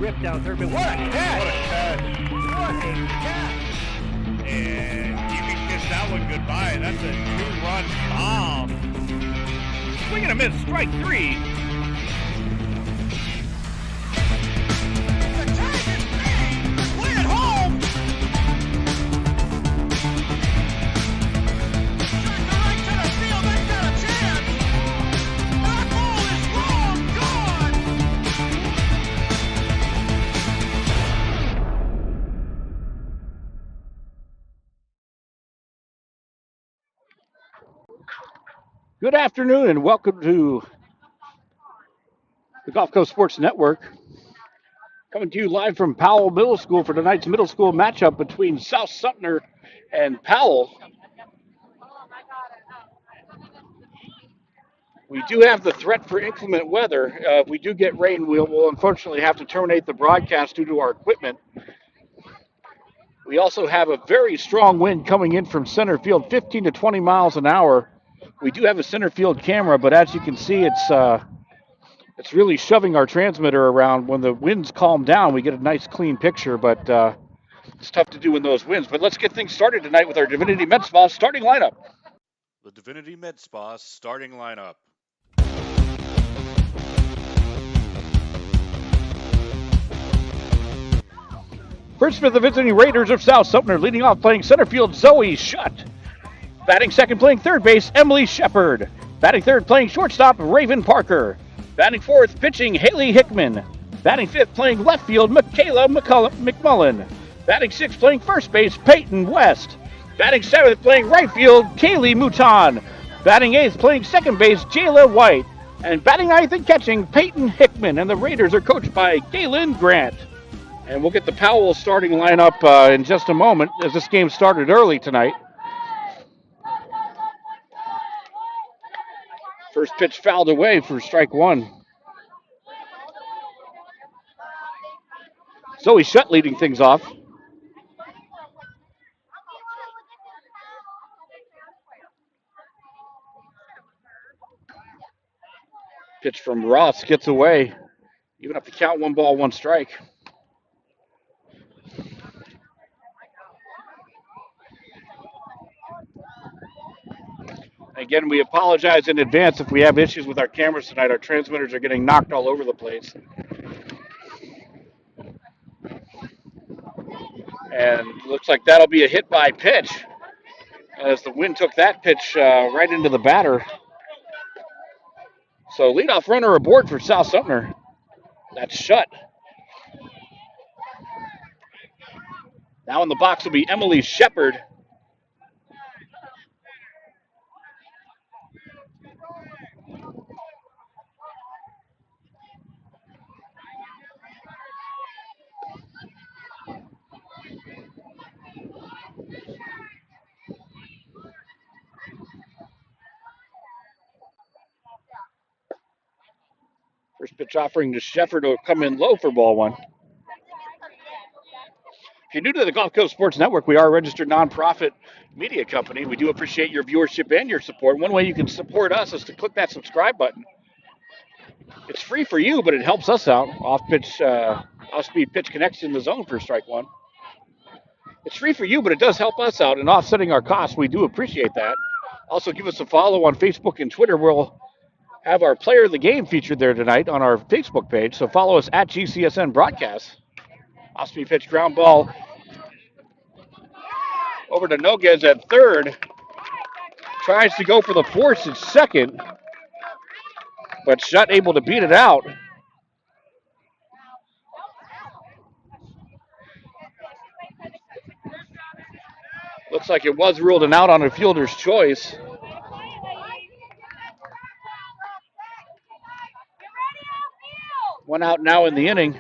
rip down third, but what a catch! What a catch. What a catch! And you can kiss that one goodbye. That's a 2-run bomb. Swing and a miss, strike three. The tag is made. Play it home. Track the right to the field. That's got a chance. That ball is long gone. Good afternoon and welcome to the Gulf Coast Sports Network. Coming to you live from Powell Middle School for tonight's middle school matchup between South Sumter and Powell. We do have the threat for inclement weather. If we do get rain, we'll unfortunately have to terminate the broadcast due to our equipment. We also have a very strong wind coming in from center field, 15 to 20 miles an hour. We do have a center field camera, but as you can see, it's really shoving our transmitter around. When the winds calm down, we get a nice clean picture, but it's tough to do in those winds. But let's get things started tonight with our Divinity Med Spa starting lineup. The Divinity Med Spa starting lineup. First for the visiting Raiders of South Sumter, leading off playing center field, Zoe Shutt. Batting second, playing third base, Emily Shepard. Batting third, playing shortstop, Raven Parker. Batting fourth, pitching, Haley Hickman. Batting fifth, playing left field, Michaela McMullen. Batting sixth, playing first base, Peyton West. Batting seventh, playing right field, Kaylee Mouton. Batting eighth, playing second base, Jayla White. And batting ninth and catching, Peyton Hickman. And the Raiders are coached by Galen Grant. And we'll get the Powell starting lineup in just a moment, as this game started early tonight. First pitch fouled away for strike one. Zoe Shutt leading things off. Pitch from Ross gets away. Even up to count, 1-1 strike. Again, we apologize in advance if we have issues with our cameras tonight. Our transmitters are getting knocked all over the place. And looks like that'll be a hit by pitch, as the wind took that pitch right into the batter. So leadoff runner aboard for South Sumter. That's Shutt. Now in the box will be Emily Shepard. First pitch offering to Shepard will come in low for ball one. If you're new to the Gulf Coast Sports Network, we are a registered nonprofit media company. We do appreciate your viewership and your support. One way you can support us is to click that subscribe button. It's free for you, but it helps us out. Off-speed pitch connection in the zone for strike one. It's free for you, but it does help us out in offsetting our costs. We do appreciate that. Also, give us a follow on Facebook and Twitter. We'll have our player of the game featured there tonight on our Facebook page. So follow us at GCSN Broadcast. Off-speed pitch ground ball over to Noguez at third. Tries to go for the force at second, but Shutt able to beat it out. Looks like it was ruled an out on a fielder's choice. One out now in the inning.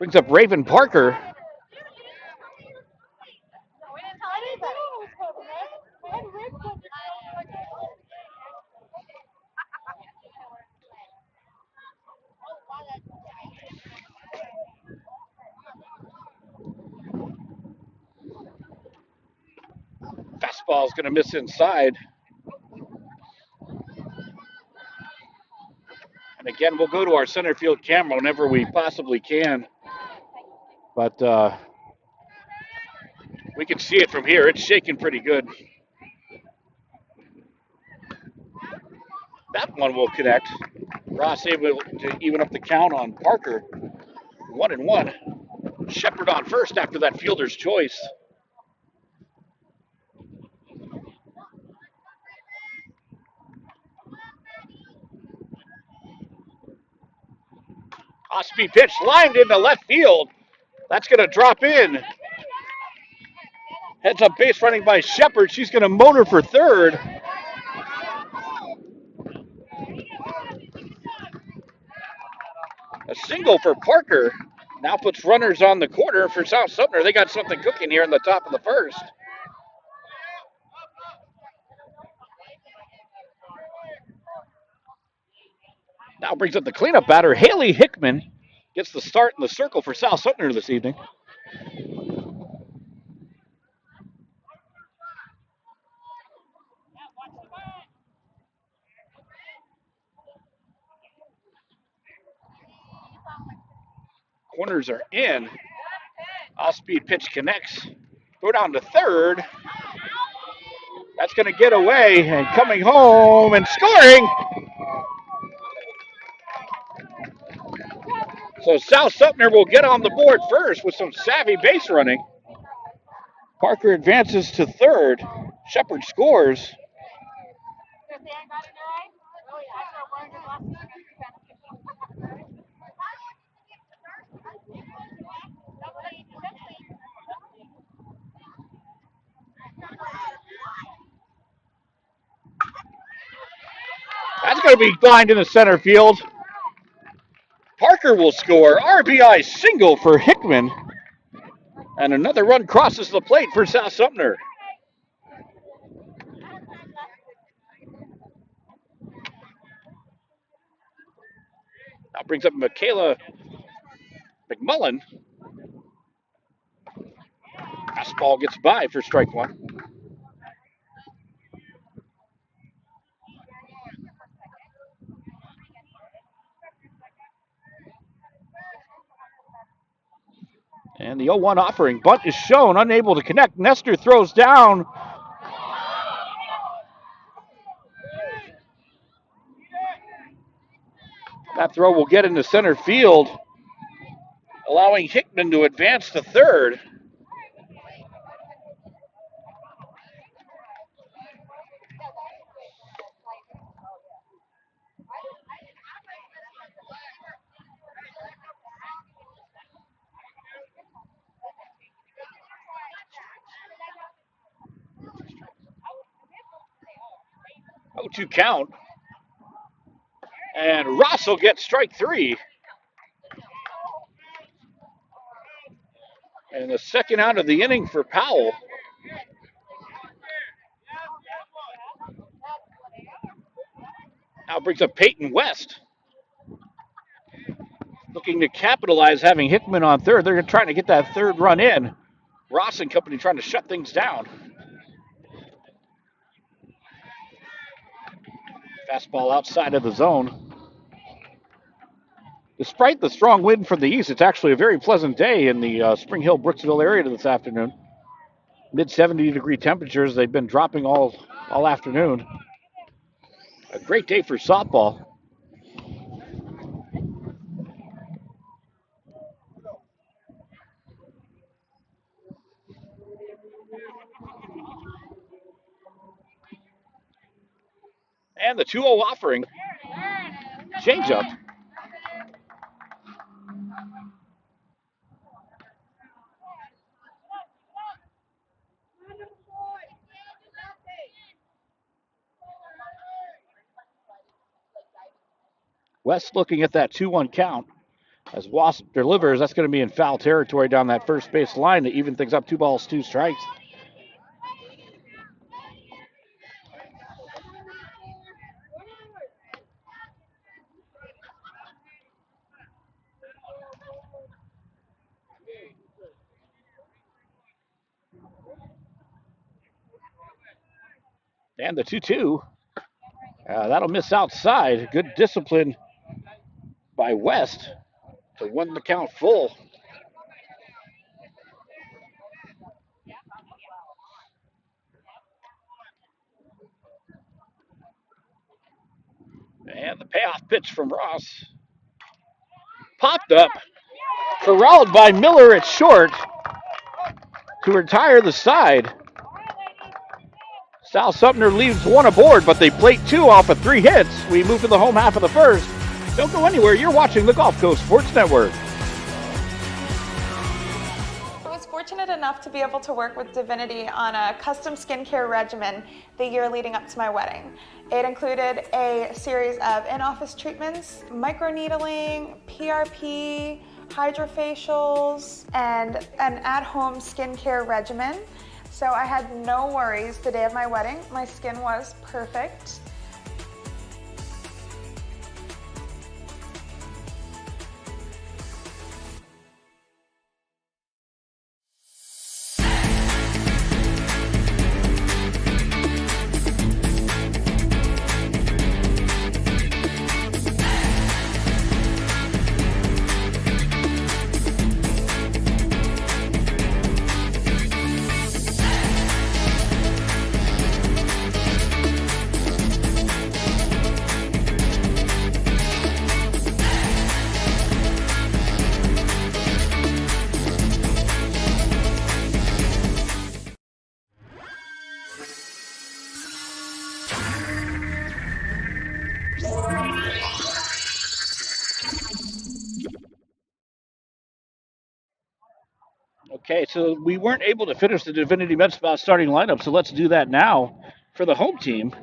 Brings up Raven Parker. Fastball is going to miss inside. And Again, we'll go to our center field camera whenever we possibly can. But we can see it from here. It's shaking pretty good. That one will connect. Ross able to even up the count on Parker. 1-1. Shepard on first after that fielder's choice. Off-speed pitch lined into left field. That's going to drop in. Heads up base running by Shepard. She's going to motor for third. A single for Parker. Now puts runners on the corner for South Sumter. They got something cooking here in the top of the first. Now brings up the cleanup batter. Haley Hickman gets the start in the circle for South Sumter this evening. Corners are in. Off-speed pitch connects. Go down to third. That's going to get away and coming home and scoring. So South Sumter will get on the board first with some savvy base running. Parker advances to third. Shepard scores. That's going to be lined into center field. Parker will score. RBI single for Hickman. And another run crosses the plate for South Sumter. Now brings up Michaela McMullen. Fastball gets by for strike one. And the 0-1 offering. Bunt is shown, unable to connect. Nestor throws down. That throw will get into center field, allowing Hickman to advance to third. Oh, 2 count. And Ross will get strike three. And the second out of the inning for Powell. Now brings up Peyton West. Looking to capitalize having Hickman on third. They're trying to get that third run in. Ross and company trying to shut things down. Fastball outside of the zone. Despite the strong wind from the east, it's actually a very pleasant day in the Spring Hill, Brooksville area this afternoon. Mid-70-degree temperatures. They've been dropping all afternoon. A great day for softball. And the 2-0 offering. Changeup. West looking at that 2-1 count. As Wasp delivers, that's going to be in foul territory down that first base line to even things up. 2 balls, 2 strikes. And the 2-2. That'll miss outside. Good discipline by West to win the count full. And the payoff pitch from Ross popped up, corralled by Miller at short to retire the side. South Sumter leaves one aboard, but they plate two off of 3 hits. We move to the home half of the first. Don't go anywhere. You're watching the Gulf Coast Sports Network. I was fortunate enough to be able to work with Divinity on a custom skincare regimen the year leading up to my wedding. It included a series of in-office treatments, microneedling, PRP, hydrofacials, and an at-home skincare regimen. So I had no worries the day of my wedding. My skin was perfect. Okay, so we weren't able to finish the Divinity Med Spa starting lineup, so let's do that now for the home team.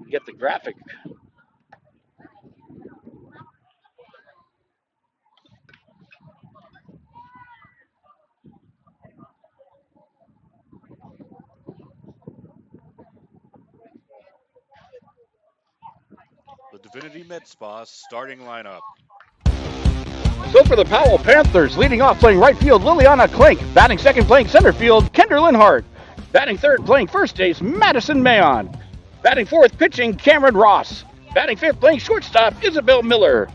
Get the graphic. The Divinity Med Spa starting lineup. So for the Powell Panthers, leading off playing right field, Liliana Klink. Batting second, playing center field, Kendra Linhart. Batting third, playing first base, Madison Mayon. Batting fourth, pitching, Cameron Ross. Batting fifth, playing shortstop, Isabel Miller.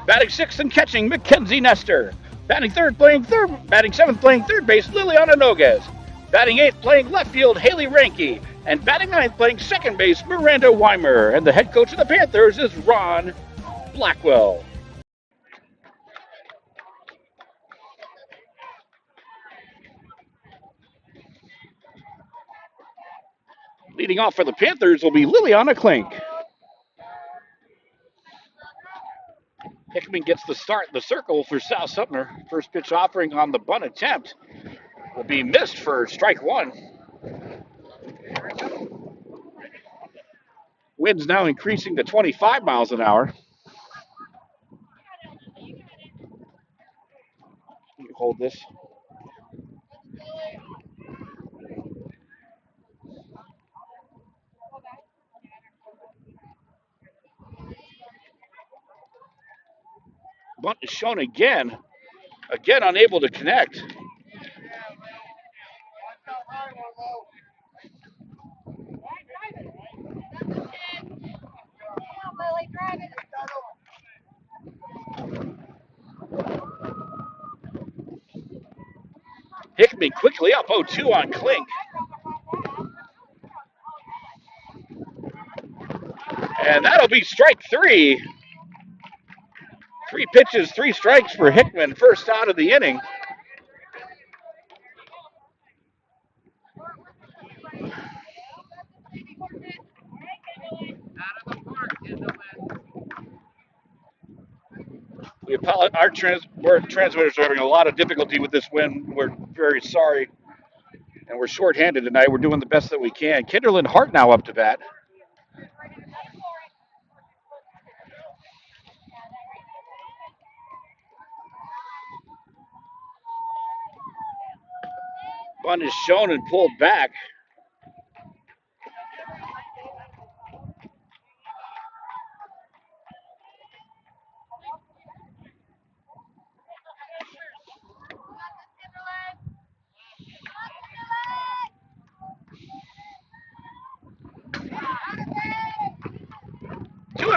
Batting sixth and catching, Mackenzie Nestor. Batting seventh, playing third base, Liliana Noguez. Batting eighth, playing left field, Haley Ranke. And batting ninth, playing second base, Miranda Weimer. And the head coach of the Panthers is Ron Blackwell. Leading off for the Panthers will be Liliana Klink. Hickman gets the start in the circle for South Sumter. First pitch offering on the bunt attempt will be missed for strike one. Wind's now increasing to 25 miles an hour. You hold this. Bunt is shown again. Again, unable to connect. Hickman quickly up 0-2 on Klink. And that'll be strike three. 3 pitches, 3 strikes for Hickman, first out of the inning. Our transmitters are having a lot of difficulty with this wind. We're very sorry. And we're shorthanded tonight. We're doing the best that we can. Kinderlin Hart now up to bat. Bunt is shown and pulled back.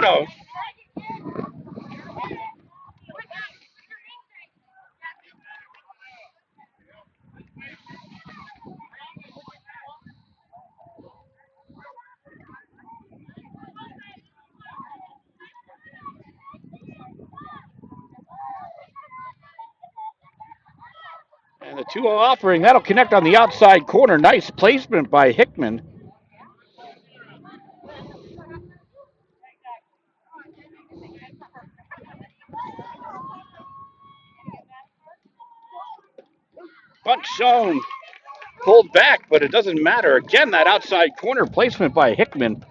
auto. And the 2-0 offering, that'll connect on the outside corner. Nice placement by Hickman. Bunt shown. Pulled back, but it doesn't matter. Again, that outside corner placement by Hickman.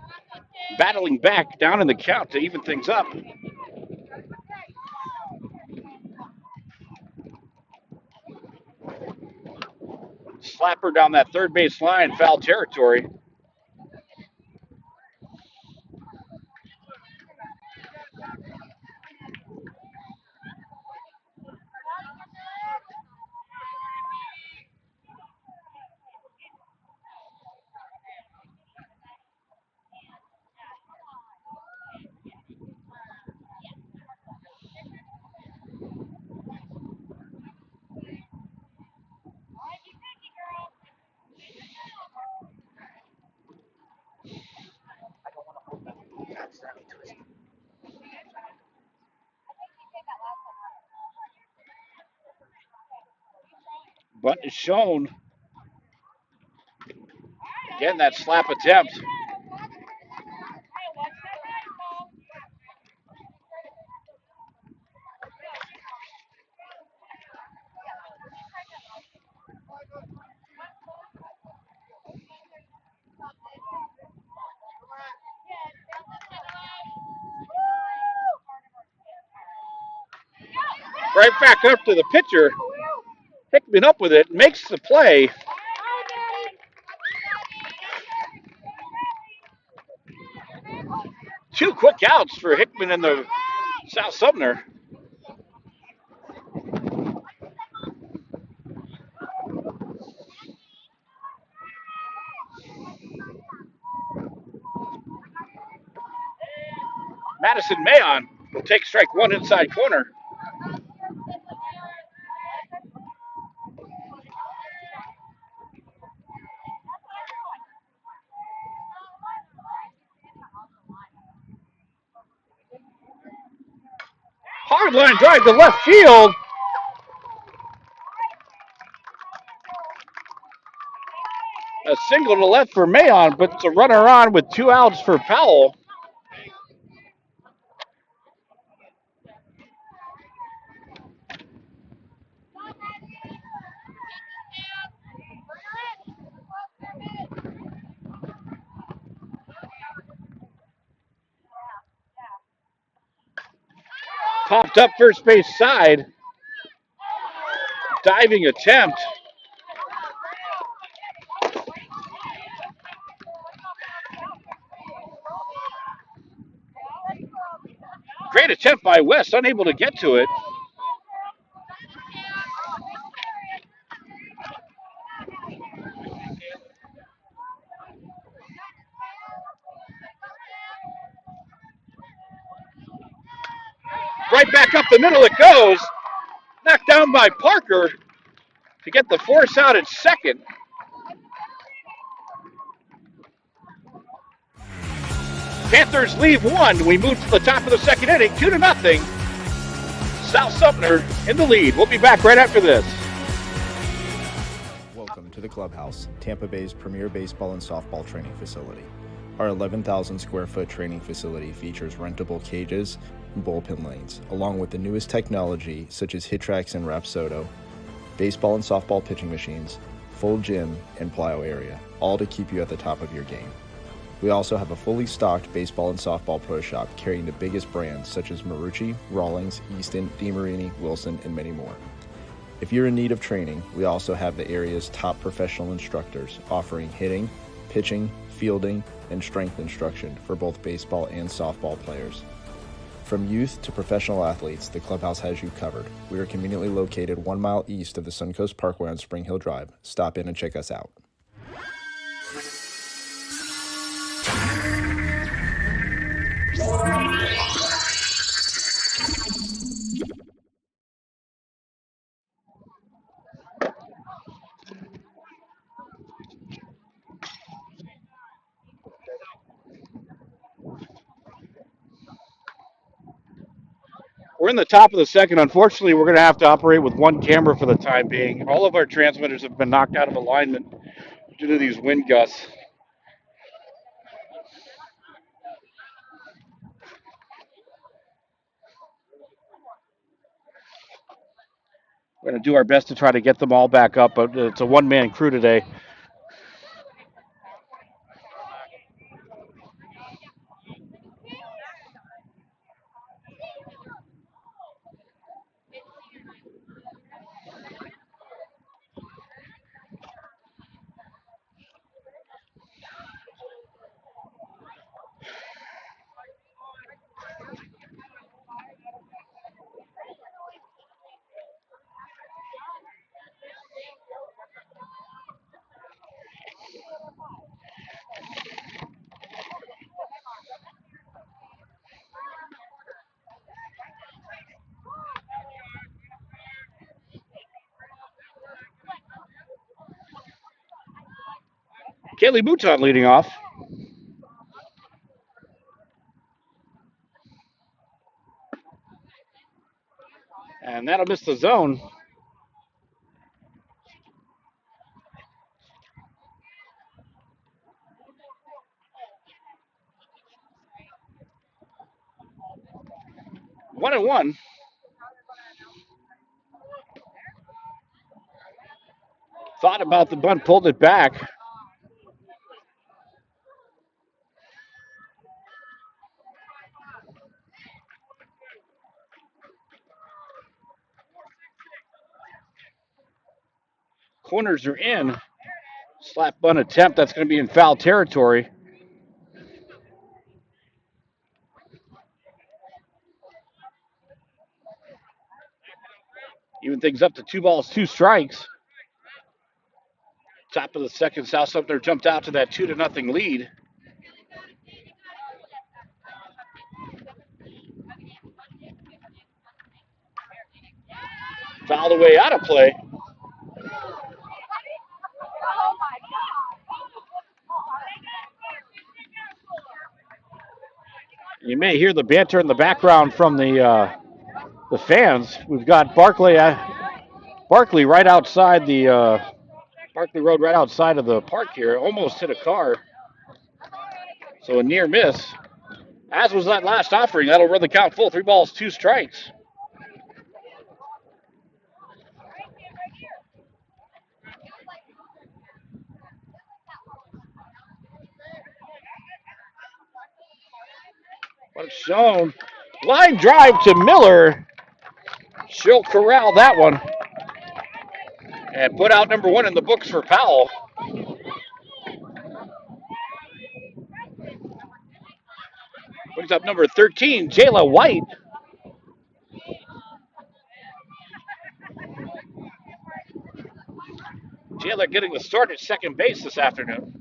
Battling back down in the count to even things up. Slapper down that third base line, foul territory. Bunt is shown. Again, that slap attempt. Right back up to the pitcher. Hickman up with it, makes the play. Two quick outs for Hickman and the South Sumter. Madison Mayon will take strike one inside corner. Hard line drive to left field. A single to left for Mayon, but it's a runner on with 2 outs for Powell. Popped up first base side. Diving attempt. Great attempt by West, unable to get to it. Right back up the middle it goes. Knocked down by Parker to get the force out at second. Panthers leave one. We move to the top of the second inning, 2-0. South Sumter in the lead. We'll be back right after this. Welcome to the Clubhouse, Tampa Bay's premier baseball and softball training facility. Our 11,000 square foot training facility features rentable cages and bullpen lanes, along with the newest technology such as HitTrax and Rapsodo, baseball and softball pitching machines, full gym, and plyo area, all to keep you at the top of your game. We also have a fully stocked baseball and softball pro shop carrying the biggest brands such as Marucci, Rawlings, Easton, DeMarini, Wilson, and many more. If you're in need of training, we also have the area's top professional instructors offering hitting, pitching, fielding, and strength instruction for both baseball and softball players. From youth to professional athletes, the Clubhouse has you covered. We are conveniently located 1 mile east of the Suncoast Parkway on Spring Hill Drive. Stop in and check us out. We're in the top of the second. Unfortunately, we're going to have to operate with one camera for the time being. All of our transmitters have been knocked out of alignment due to these wind gusts. We're going to do our best to try to get them all back up, but it's a one-man crew today. Kaylee Mouton leading off. And that'll miss the zone. One and one. Thought about the bunt, pulled it back. Corners are in. Slap bunt attempt. That's going to be in foul territory. Even things up to 2 balls, 2 strikes. Top of the second, South Sumter jumped out to that 2-0 lead. Fouled away out of play. You may hear the banter in the background from the fans. We've got Barkley right outside the Barkley Road, right outside of the park here. Almost hit a car. So a near miss. As was that last offering. That'll run the count full. 3 balls, 2 strikes. But it's shown. Line drive to Miller. She'll corral that one. And put out number 1 in the books for Powell. Brings up number 13, Jayla White. Jayla getting the start at second base this afternoon.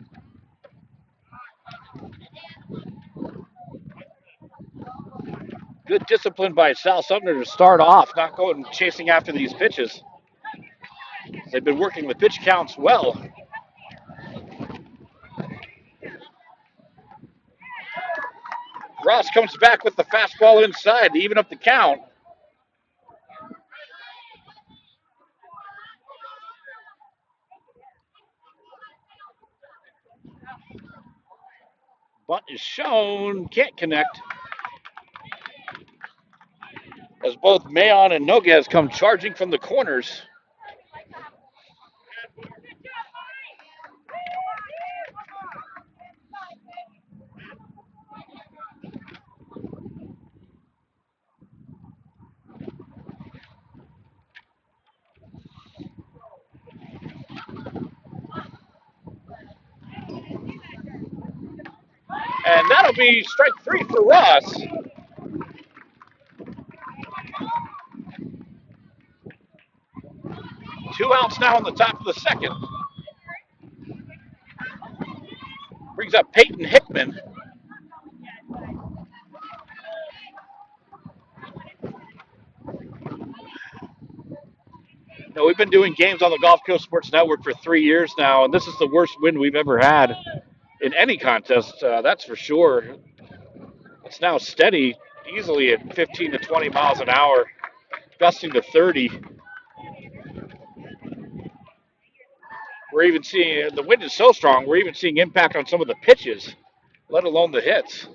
Good discipline by South Sumter to start off, not going chasing after these pitches. They've been working the pitch counts well. Ross comes back with the fastball inside to even up the count. Bunt is shown, can't connect. As both Mayon and Noguez come charging from the corners. And that'll be strike 3 for Ross. Two outs now on the top of the second. Brings up Peyton Hickman. Now, we've been doing games on the Gulf Coast Sports Network for 3 years now, and this is the worst win we've ever had in any contest, that's for sure. It's now steady, easily at 15 to 20 miles an hour, gusting to 30. We're even seeing, the wind is so strong, we're even seeing impact on some of the pitches, let alone the hits.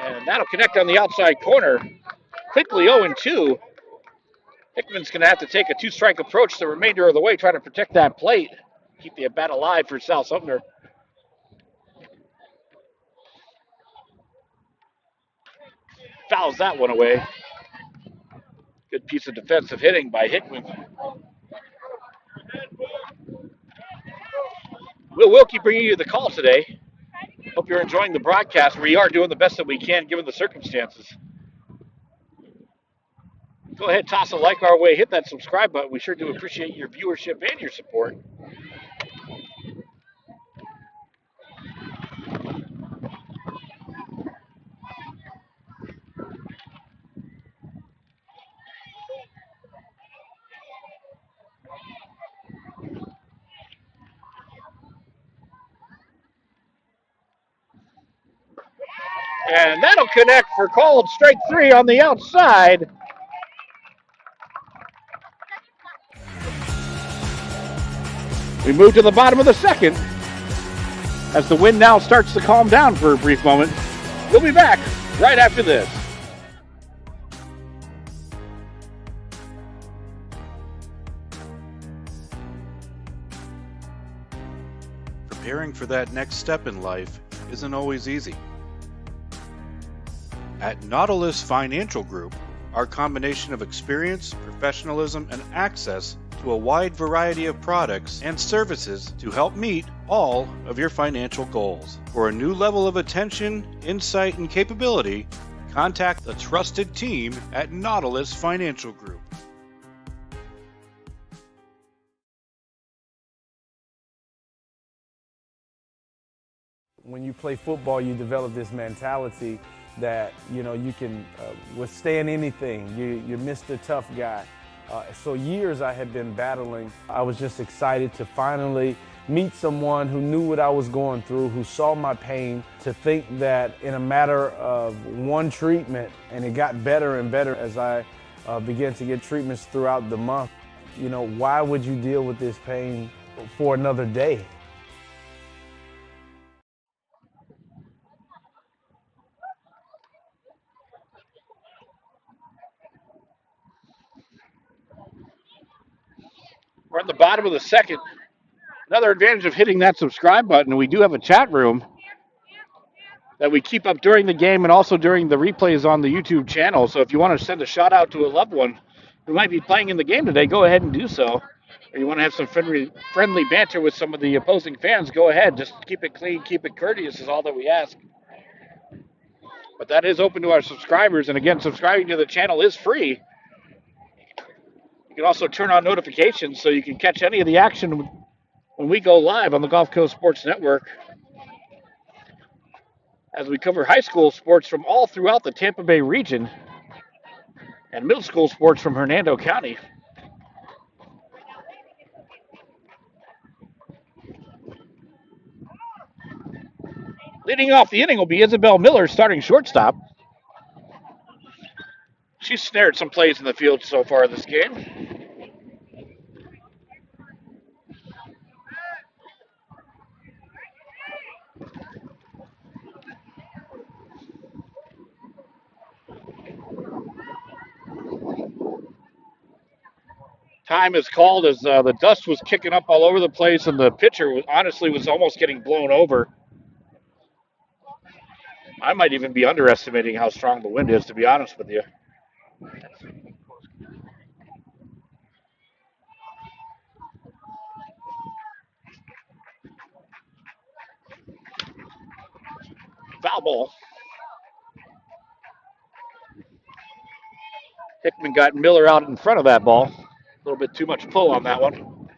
And that'll connect on the outside corner. Quickly 0-2. Hickman's going to have to take a two-strike approach the remainder of the way, trying to protect that plate, keep the at-bat alive for South Sumter. Fouls that one away. Good piece of defensive hitting by Hickman. Will Wilkie bringing you the call today. Hope you're enjoying the broadcast. We are doing the best that we can given the circumstances. Go ahead, toss a like our way, hit that subscribe button. We sure do appreciate your viewership and your support. And that'll connect for called strike 3 on the outside. We move to the bottom of the second as the wind now starts to calm down for a brief moment. We'll be back right after this. Preparing for that next step in life isn't always easy. At Nautilus Financial Group, our combination of experience, professionalism, and access to a wide variety of products and services to help meet all of your financial goals. For a new level of attention, insight, and capability, contact the trusted team at Nautilus Financial Group. When you play football, you develop this mentality that, you know, you can withstand anything. You're Mr. Tough Guy. So years I had been battling. I was just excited to finally meet someone who knew what I was going through, who saw my pain, to think that in a matter of one treatment, and it got better and better as I began to get treatments throughout the month. You know, why would you deal with this pain for another day? We're at the bottom of the second. Another advantage of hitting that subscribe button, we do have a chat room that we keep up during the game and also during the replays on the YouTube channel. So if you want to send a shout out to a loved one who might be playing in the game today, go ahead and do so. Or you want to have some friendly banter with some of the opposing fans, go ahead. Just keep it clean, keep it courteous is all that we ask. But that is open to our subscribers. And again, subscribing to the channel is free. You can also turn on notifications so you can catch any of the action when we go live on the Gulf Coast Sports Network, as we cover high school sports from all throughout the Tampa Bay region and middle school sports from Hernando County. Leading off the inning will be Isabel Miller, starting shortstop. She's snared some plays in the field so far this game. Time is called as the dust was kicking up all over the place, and the pitcher was almost getting blown over. I might even be underestimating how strong the wind is, to be honest with you. Foul ball. Hickman got Miller out in front of that ball. A little bit too much pull on that one.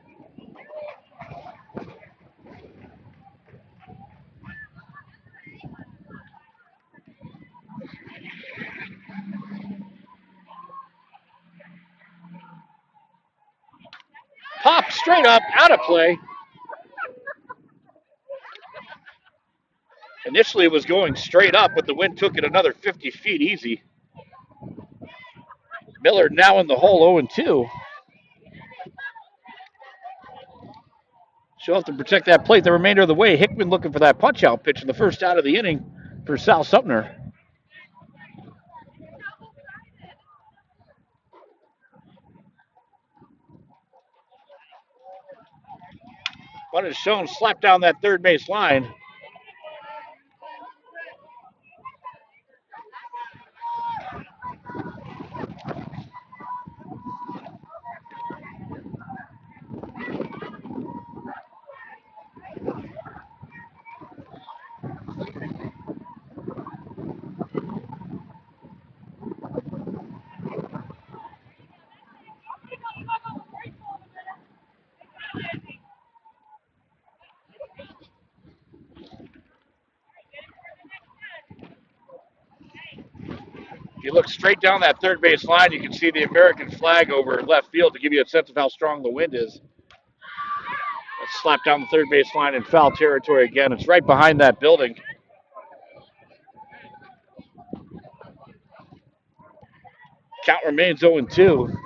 Pop straight up, out of play. Initially, it was going straight up, but the wind took it another 50 feet easy. Miller now in the hole, 0-2. She'll have to protect that plate the remainder of the way. Hickman looking for that punch-out pitch in the first out of the inning for South Sumter. One is shown slap down that third base line. If you look straight down that third base line, you can see the American flag over left field to give you a sense of how strong the wind is. Let's slap down the third base line in foul territory again. It's right behind that building. Count remains 0-2.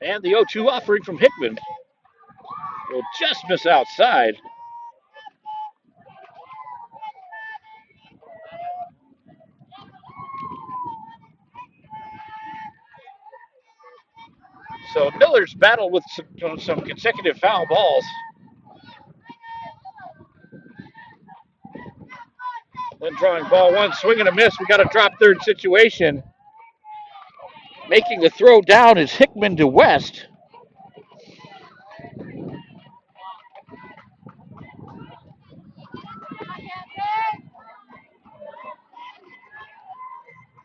And the 0-2 offering from Hickman will just miss outside. So Miller's battled with some consecutive foul balls. Then drawing ball one, swing and a miss. We got a drop third situation. Making the throw down is Hickman to West.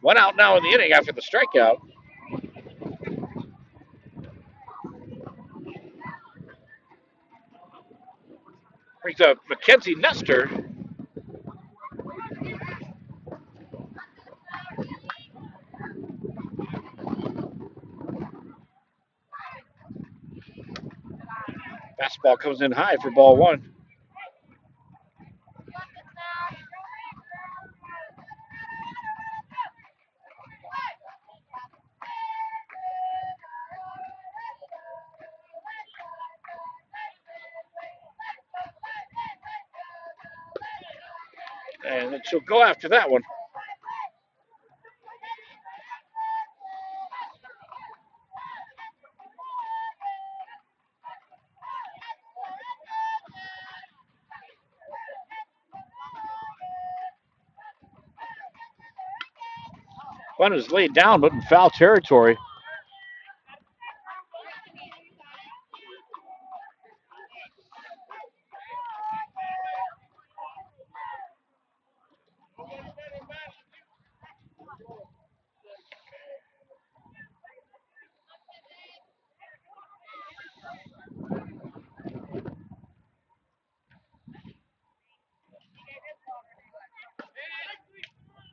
One out now in the inning after the strikeout. Brings up Mackenzie Nestor. Fastball comes in high for ball one. And she'll go after that one. One is laid down, but in foul territory.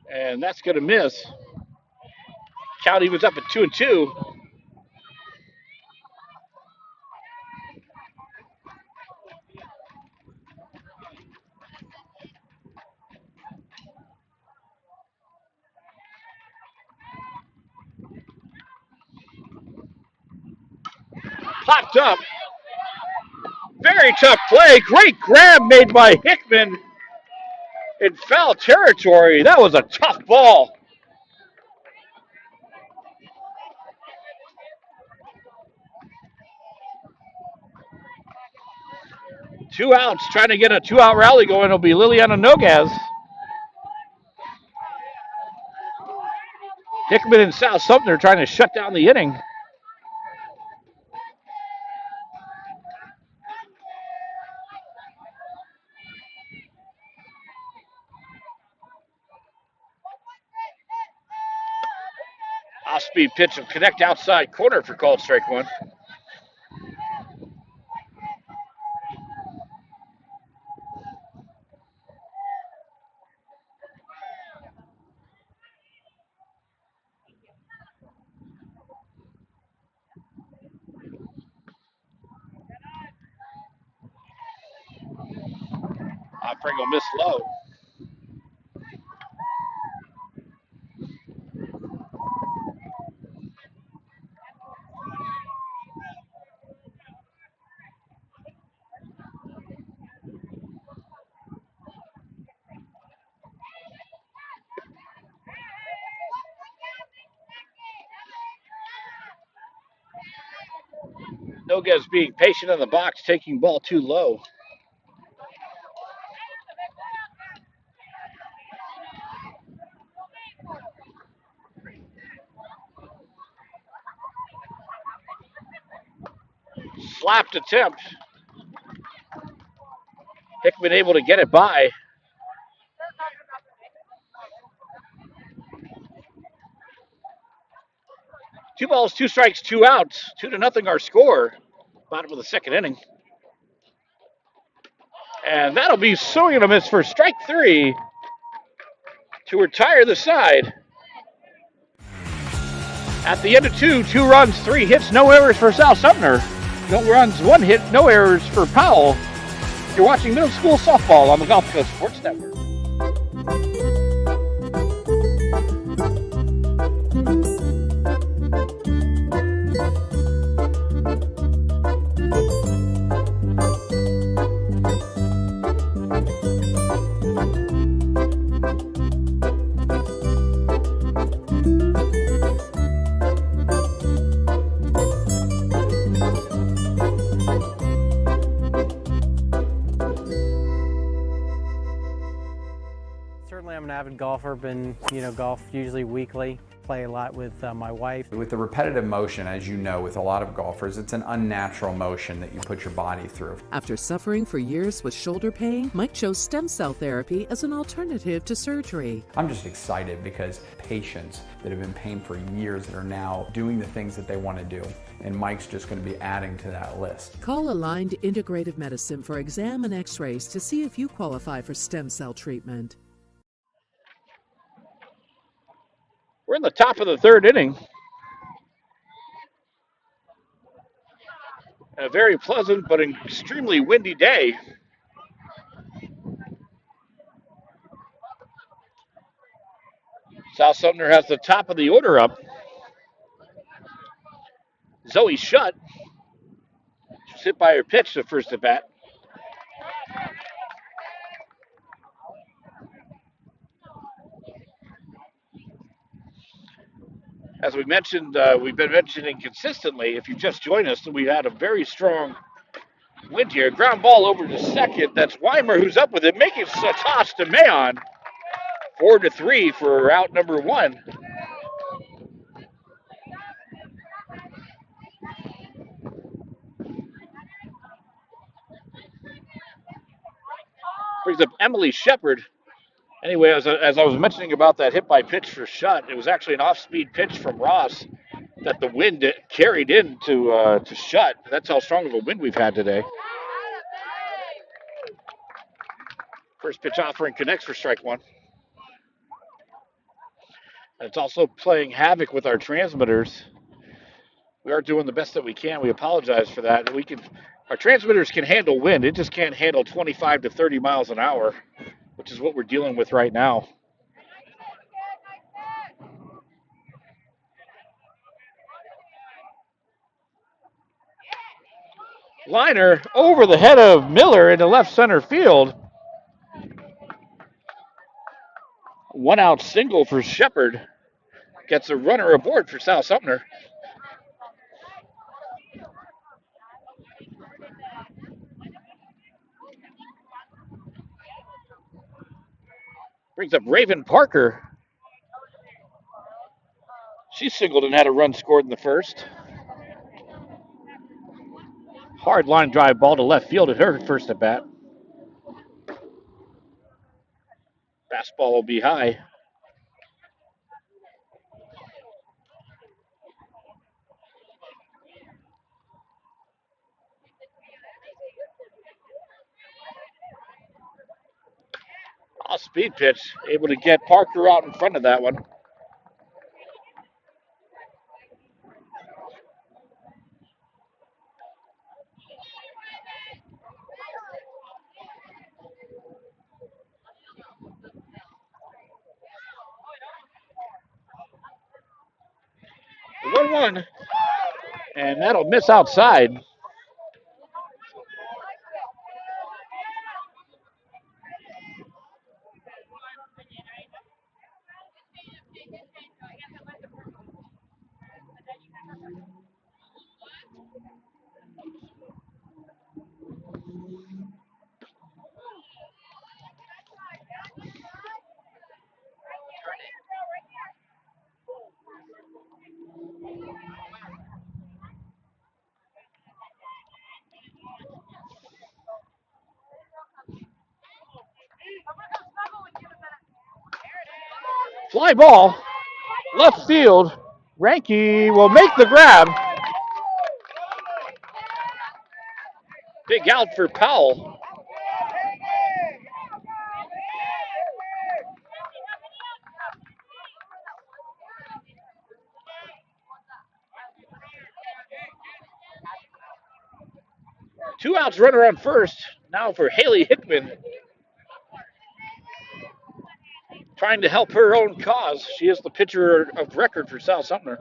And that's going to miss. County was up at 2-2. Popped up. Very tough play. Great grab made by Hickman in foul territory. That was a tough ball. Two outs, trying to get a two-out rally going. It'll be Liliana Noguez. Hickman and South Sumter trying to shut down the inning. Off-speed pitch will connect outside corner for called strike one. Offering will miss low. Noga's being patient in the box, taking ball too low. Slapped attempt. Hickman able to get it by. Two balls, two strikes, two outs. 2-0 our score. Bottom of the second inning. And that'll be swing and a miss for strike three to retire the side. At the end of two runs, 3 hits, no errors for South Sumter. No runs, 1 hit, no errors for Powell. You're watching middle school softball on the Gulf Coast Sports Network. Certainly I'm an avid golfer, been, golf usually weekly, play a lot with my wife. With the repetitive motion, as you know, with a lot of golfers, it's an unnatural motion that you put your body through. After suffering for years with shoulder pain, Mike chose stem cell therapy as an alternative to surgery. I'm just excited because patients that have been in pain for years that are now doing the things that they want to do, and Mike's just going to be adding to that list. Call Aligned Integrative Medicine for exam and x-rays to see if you qualify for stem cell treatment. We're in the top of the third inning. A very pleasant but extremely windy day. South Sumter has the top of the order up. Zoe Shutt. She's hit by her pitch the first at bat. As we mentioned, we've been mentioning consistently, if you just joined us, that we had a very strong wind here. Ground ball over to second. That's Weimer who's up with it, making a toss to Mayon. 4-3 for out number 1. Brings up Emily Shepard. Anyway, as I was mentioning about that hit by pitch for Shutt, it was actually an off-speed pitch from Ross that the wind carried in to Shutt. That's how strong of a wind we've had today. First pitch offering connects for strike 1. And it's also playing havoc with our transmitters. We are doing the best that we can. We apologize for that. Our transmitters can handle wind. It just can't handle 25 to 30 miles an hour, which is what we're dealing with right now. Liner over the head of Miller into left center field. 1 out single for Shepard. Gets a runner aboard for South Sumter. Brings up Raven Parker. She singled and had a run scored in the first. Hard line drive ball to left field at her first at bat. Fastball will be high. Off speed pitch, able to get Parker out in front of that one. 1-1. And that'll miss outside. Fly ball, left field. Ranky will make the grab. Big out for Powell. Two outs, runner on first. Now for Haley Hickman. Trying to help her own cause. She is the pitcher of record for South Sumter.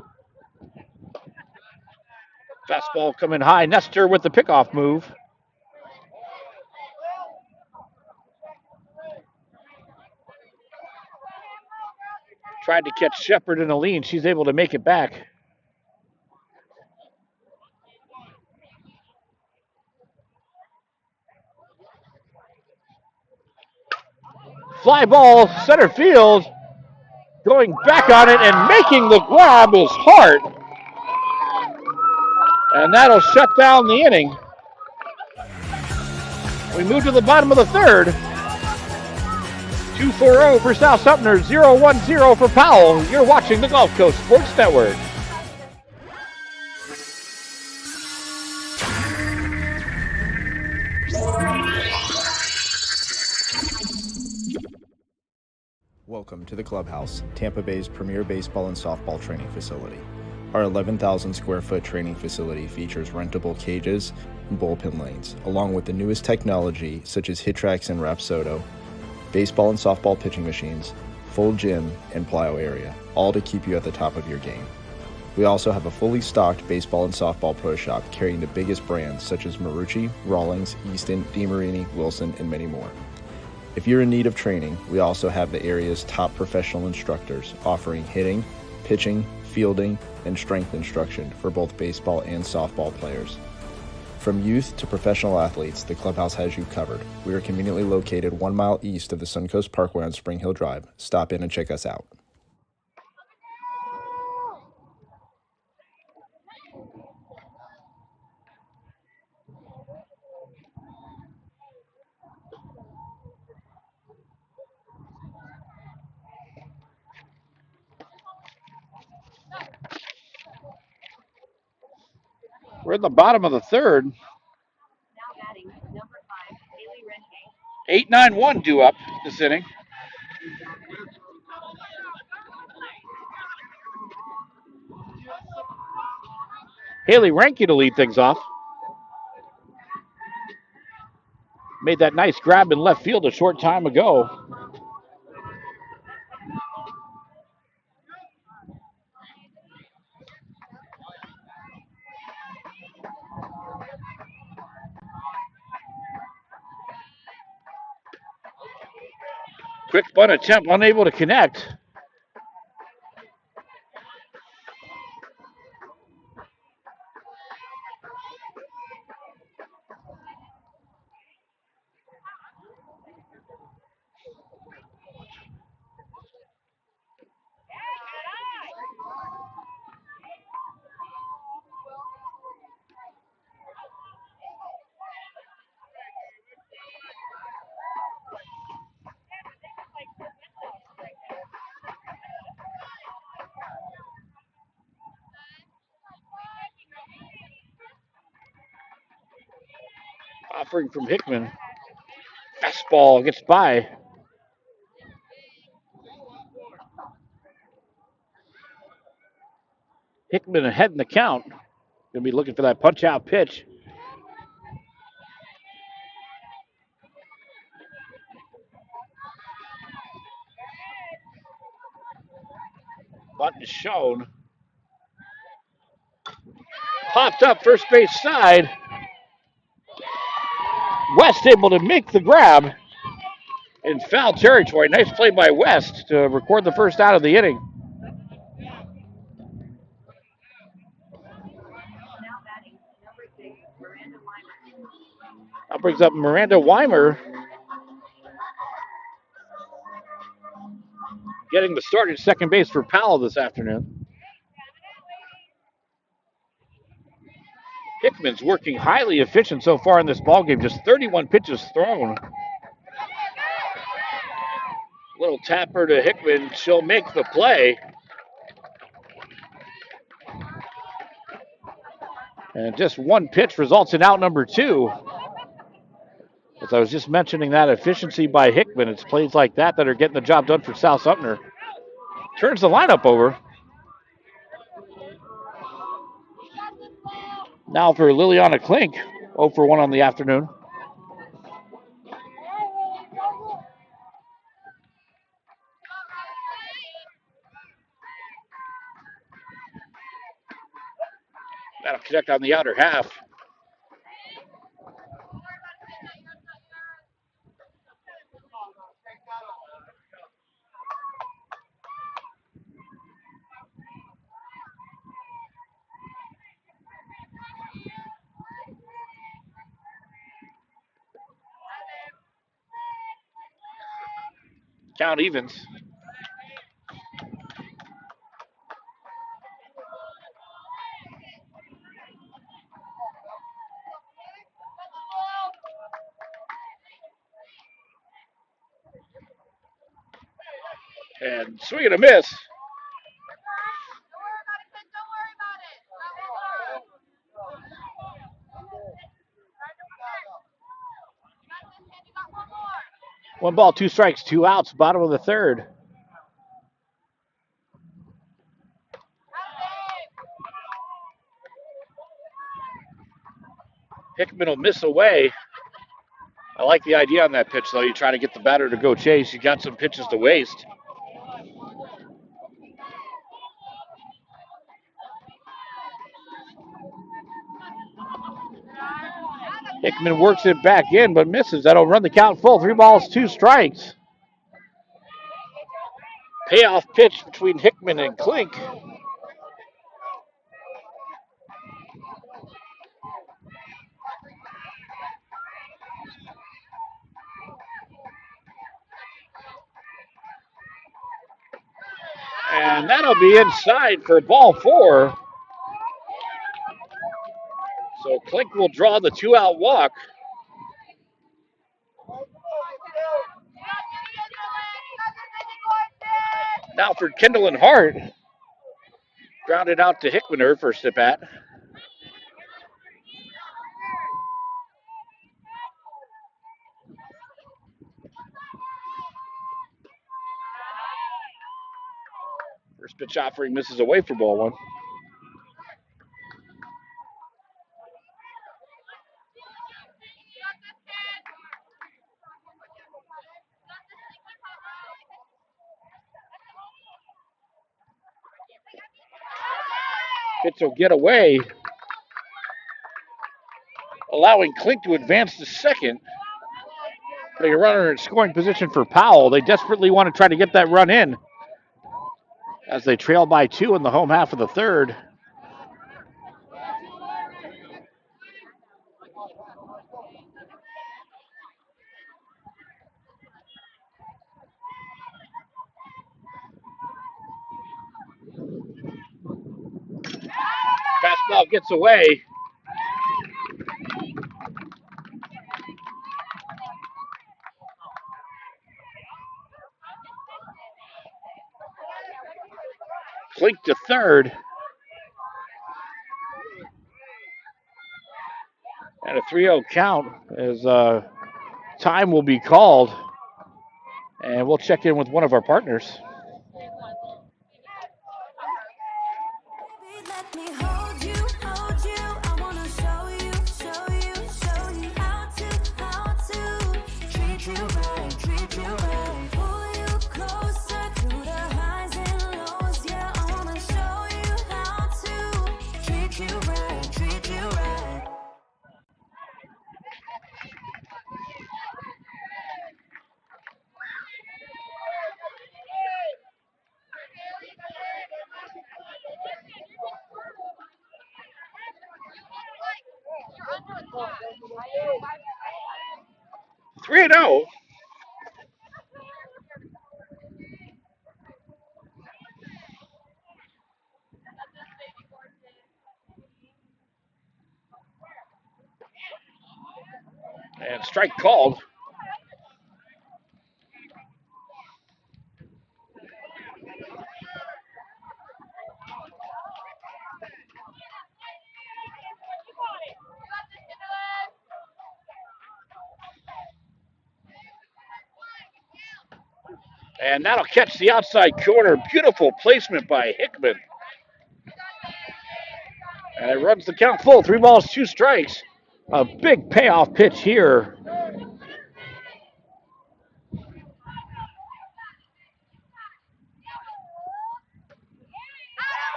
Fastball coming high. Nestor with the pickoff move. Tried to catch Shepard in a lean. She's able to make it back. Fly ball, center field. Going back on it and making the grab is Hart. And that'll shut down the inning. We move to the bottom of the third. 2-4-0 for South Sumter, 0-1-0 for Powell. You're watching the Gulf Coast Sports Network. Welcome to the Clubhouse, Tampa Bay's premier baseball and softball training facility. Our 11,000 square foot training facility features rentable cages and bullpen lanes, along with the newest technology such as HitTrax and Rapsodo, baseball and softball pitching machines, full gym, and plyo area, all to keep you at the top of your game. We also have a fully stocked baseball and softball pro shop carrying the biggest brands such as Marucci, Rawlings, Easton, DeMarini, Wilson, and many more. If you're in need of training, we also have the area's top professional instructors offering hitting, pitching, fielding, and strength instruction for both baseball and softball players. From youth to professional athletes, the Clubhouse has you covered. We are conveniently located 1 mile east of the Suncoast Parkway on Spring Hill Drive. Stop in and check us out. We're at the bottom of the third. 8-9-1 due up this inning. Haley Ranky to lead things off. Made that nice grab in left field a short time ago. Quick bunt attempt, unable to connect. Offering from Hickman. Fastball gets by. Hickman ahead in the count. Gonna be looking for that punch out pitch. Bunt is shown. Popped up first base side. West able to make the grab in foul territory. Nice play by West to record the first out of the inning. That brings up Miranda Weimer, getting the start at second base for Powell this afternoon. Hickman's working highly efficient so far in this ballgame. Just 31 pitches thrown. Little tapper to Hickman. She'll make the play. And just one pitch results in out number 2. As I was just mentioning that efficiency by Hickman, it's plays like that that are getting the job done for South Sumter. Turns the lineup over. Now for Liliana Klink, 0 for 1 on the afternoon. That'll connect on the outer half. Count evens. And swing and a miss. One ball, 2 strikes, 2 outs, bottom of the third. Hickman will miss away. I like the idea on that pitch, though. You try to get the batter to go chase. You got some pitches to waste. Hickman works it back in, but misses. That'll run the count full. 3 balls, 2 strikes. Payoff pitch between Hickman and Klink. And that'll be inside for ball 4. So Klink will draw the 2-out walk. Now for Kendall and Hart. Grounded out to Hickman, her first at bat. First pitch offering misses away for ball 1. Pitch will get away, allowing Klink to advance to second. Putting a runner in scoring position for Powell. They desperately want to try to get that run in as they trail by 2 in the home half of the third. Fastball gets away. Klink to third. And a 3-0 count as time will be called. And we'll check in with one of our partners. Treat you right. 3-0. And strike called. And that'll catch the outside corner. Beautiful placement by Hickman. And it runs the count full. 3 balls, 2 strikes. A big payoff pitch here.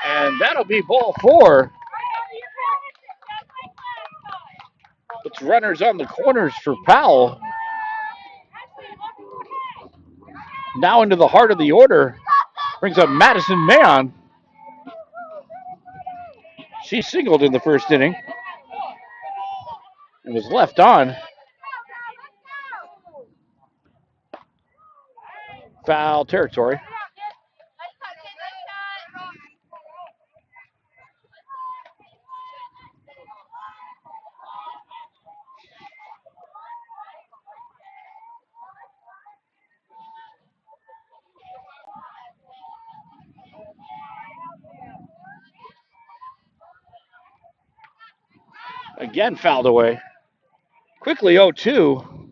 And that'll be ball 4. Puts runners on the corners for Powell. Now into the heart of the order. Brings up Madison Mayon. She singled in the first inning. And was left on. Foul territory. Again fouled away. Quickly 0-2.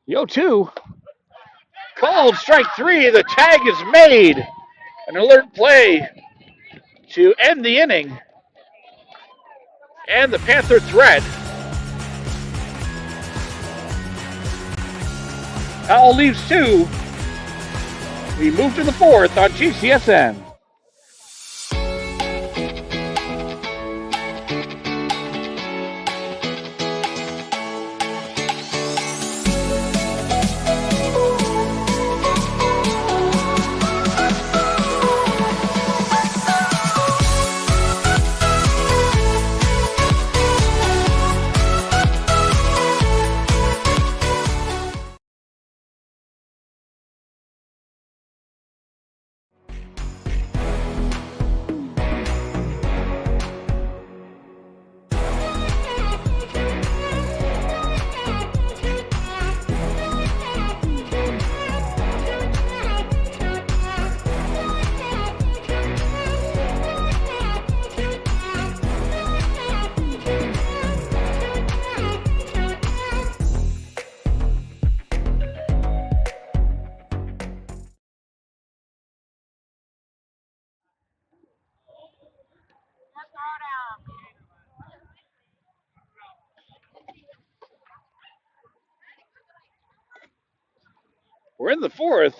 The 0-2. Called strike 3. The tag is made. An alert play to end the inning. And the Panther threat. Powell leaves 2. We move to the 4th on GCSN. We're in the 4th.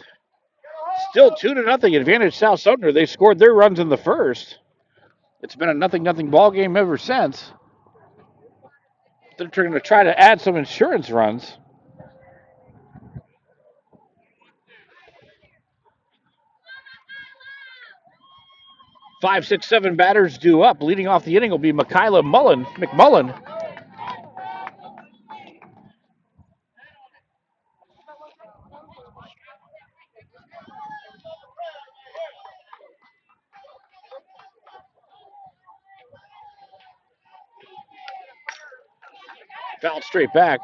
Still 2-0 advantage South Sumter. They scored their runs in the first. It's been a 0-0 ball game ever since. They're going to try to add some insurance runs. 5, 6, 7 batters due up. Leading off the inning will be McMullen. Fouled straight back.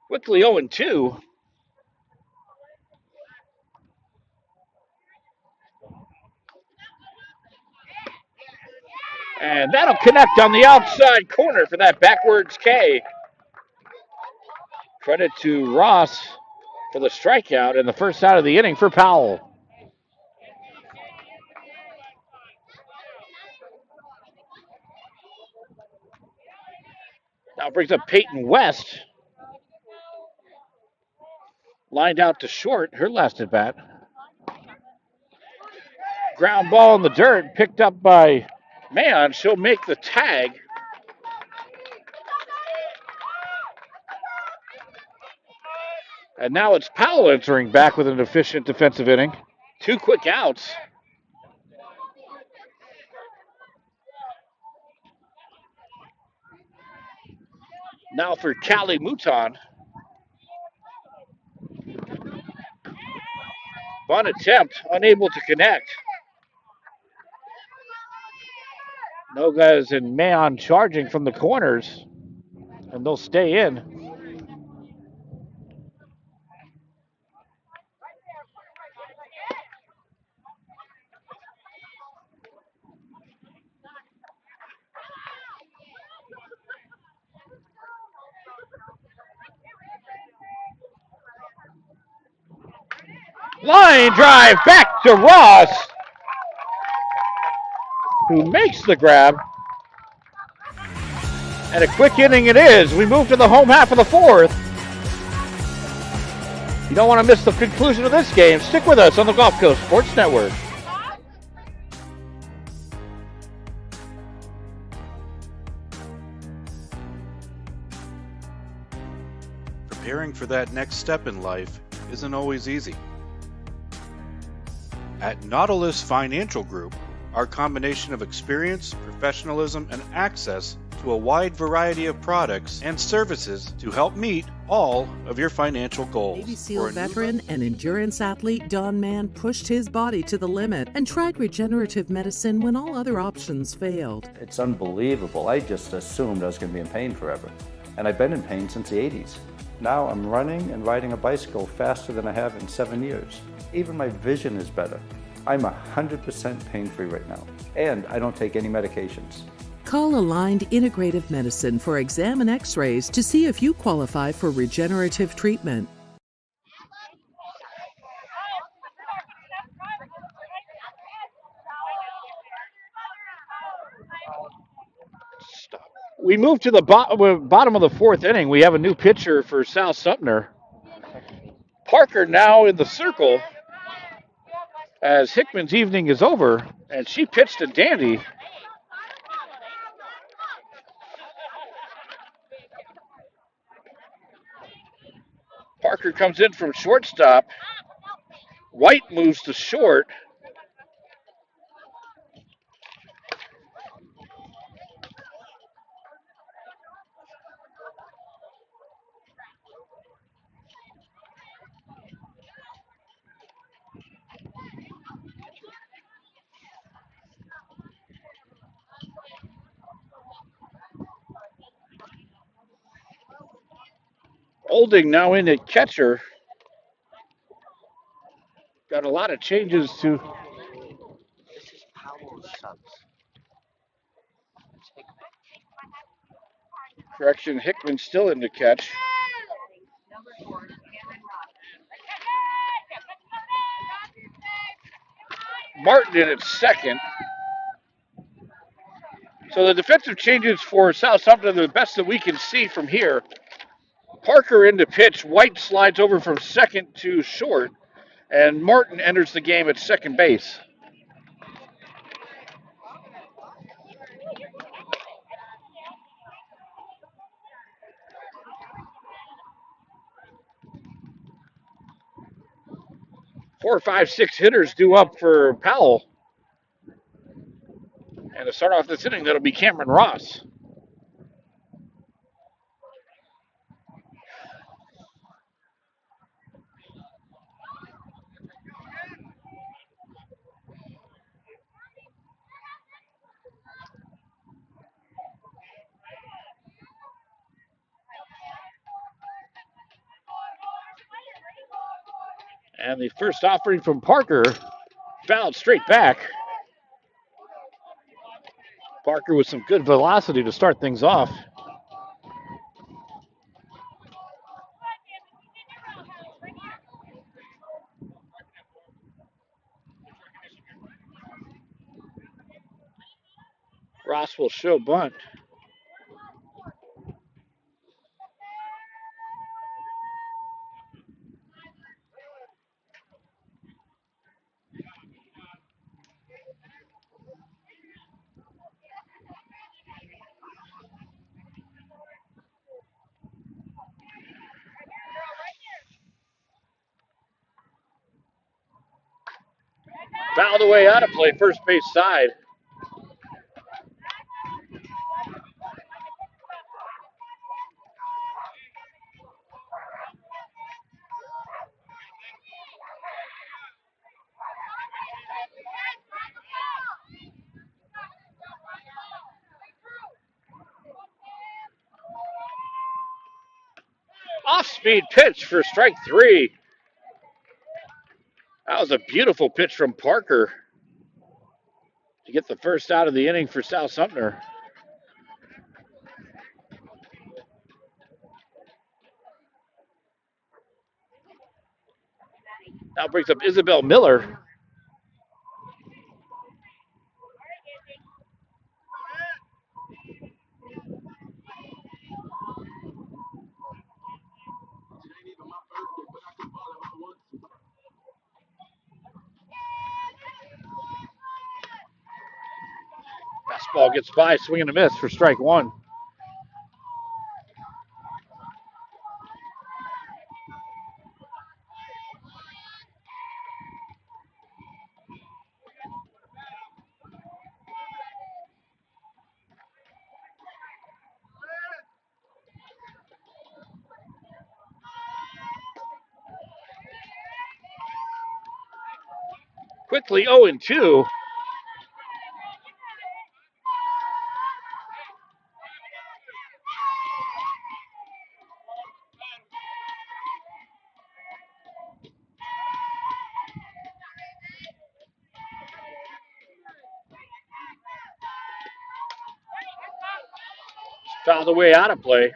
Quickly 0-2. And that'll connect on the outside corner for that backwards K. Credit to Ross for the strikeout in the first out of the inning for Powell. Now brings up Peyton West. Lined out to short, her last at bat. Ground ball in the dirt, picked up by Mayon. She'll make the tag. And now it's Powell entering back with an efficient defensive inning. 2 quick outs. Now for Callie Mouton. Bunt attempt, unable to connect. Nogas and Mayon charging from the corners, and they'll stay in. Line drive back to Ross, who makes the grab. And a quick inning it is. We move to the home half of the fourth. You don't want to miss the conclusion of this game. Stick with us on the Gulf Coast Sports Network. Preparing for that next step in life isn't always easy. At Nautilus Financial Group, our combination of experience, professionalism, and access to a wide variety of products and services to help meet all of your financial goals. Navy SEAL veteran and endurance athlete Don Mann pushed his body to the limit and tried regenerative medicine when all other options failed. It's unbelievable. I just assumed I was going to be in pain forever. And I've been in pain since the 80s. Now I'm running and riding a bicycle faster than I have in 7 years. Even my vision is better. I'm 100% pain-free right now. And I don't take any medications. Call Aligned Integrative Medicine for exam and x-rays to see if you qualify for regenerative treatment. We move to the bottom of the fourth inning. We have a new pitcher for South Sumter. Parker now in the circle as Hickman's evening is over, and she pitched a dandy. Parker comes in from shortstop. White moves to short. Olding now in at catcher. Got a lot of changes to. This is Powell's sons. Correction, Hickman still in the catch. Martin in at second. So the defensive changes for South Sumter, the best that we can see from here. Parker into pitch. White slides over from second to short. And Martin enters the game at second base. Four, five, six hitters due up for Powell. And to start off this inning, that'll be Cameron Ross. And the first offering from Parker fouled straight back. Parker with some good velocity to start things off. Ross will show bunt. Fouled away out of play, first base side. Off-speed pitch for strike 3. That was a beautiful pitch from Parker to get the first out of the inning for South Sumter. Now brings up Isabel Miller. Fastball gets by, swing and a miss for strike 1. Quickly 0-2. Fouled away out of play.